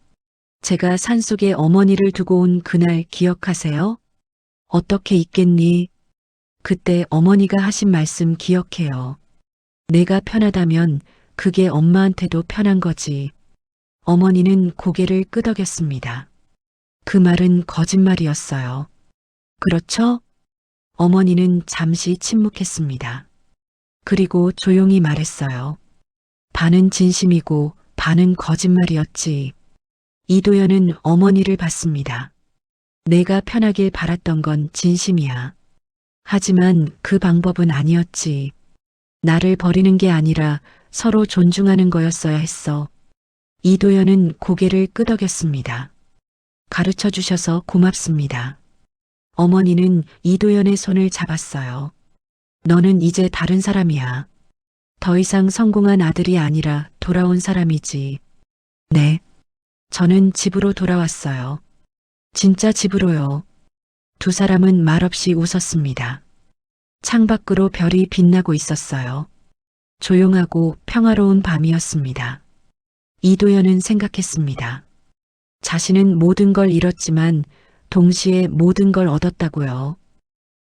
제가 산속에 어머니를 두고 온 그날 기억하세요? 어떻게 잊겠니? 그때 어머니가 하신 말씀 기억해요. 내가 편하다면 그게 엄마한테도 편한 거지. 어머니는 고개를 끄덕였습니다. 그 말은 거짓말이었어요. 그렇죠? 어머니는 잠시 침묵했습니다. 그리고 조용히 말했어요. 반은 진심이고 반은 거짓말이었지. 이도연은 어머니를 봤습니다. 내가 편하길 바랐던 건 진심이야. 하지만 그 방법은 아니었지. 나를 버리는 게 아니라 서로 존중하는 거였어야 했어. 이도연은 고개를 끄덕였습니다. 가르쳐 주셔서 고맙습니다. 어머니는 이도연의 손을 잡았어요. 너는 이제 다른 사람이야. 더 이상 성공한 아들이 아니라 돌아온 사람이지. 네. 저는 집으로 돌아왔어요. 진짜 집으로요. 두 사람은 말없이 웃었습니다. 창밖으로 별이 빛나고 있었어요. 조용하고 평화로운 밤이었습니다. 이도연은 생각했습니다. 자신은 모든 걸 잃었지만 동시에 모든 걸 얻었다고요.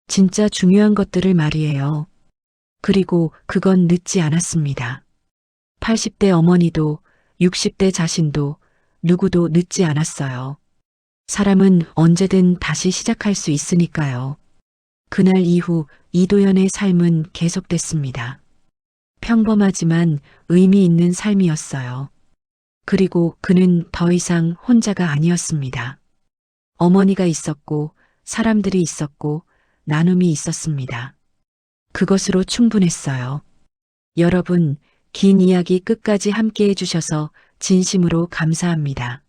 진짜 중요한 것들을 말이에요. 그리고 그건 늦지 않았습니다. 80대 어머니도 60대 자신도 누구도 늦지 않았어요. 사람은 언제든 다시 시작할 수 있으니까요. 그날 이후 이도연의 삶은 계속됐습니다. 평범하지만 의미 있는 삶이었어요. 그리고 그는 더 이상 혼자가 아니었습니다. 어머니가 있었고 사람들이 있었고 나눔이 있었습니다. 그것으로 충분했어요. 여러분, 긴 이야기 끝까지 함께 해주셔서 진심으로 감사합니다.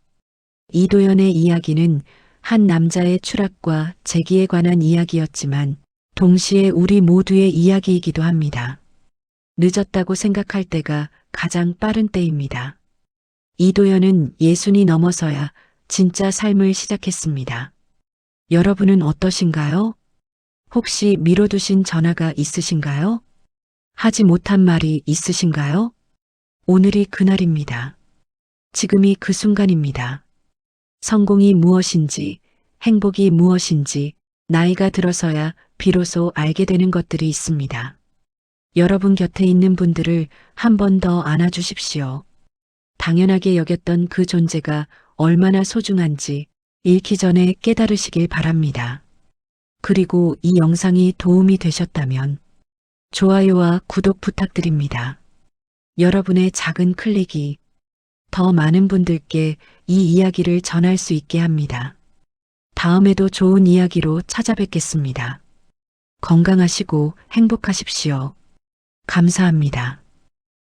이도연의 이야기는 한 남자의 추락과 재기에 관한 이야기였지만 동시에 우리 모두의 이야기이기도 합니다. 늦었다고 생각할 때가 가장 빠른 때입니다. 이도연은 60이 넘어서야 진짜 삶을 시작했습니다. 여러분은 어떠신가요? 혹시 미뤄두신 전화가 있으신가요? 하지 못한 말이 있으신가요? 오늘이 그날입니다. 지금이 그 순간입니다. 성공이 무엇인지, 행복이 무엇인지, 나이가 들어서야 비로소 알게 되는 것들이 있습니다. 여러분 곁에 있는 분들을 한 번 더 안아주십시오. 당연하게 여겼던 그 존재가 얼마나 소중한지 잃기 전에 깨달으시길 바랍니다. 그리고 이 영상이 도움이 되셨다면 좋아요와 구독 부탁드립니다. 여러분의 작은 클릭이 더 많은 분들께 이 이야기를 전할 수 있게 합니다. 다음에도 좋은 이야기로 찾아뵙겠습니다. 건강하시고 행복하십시오. 감사합니다.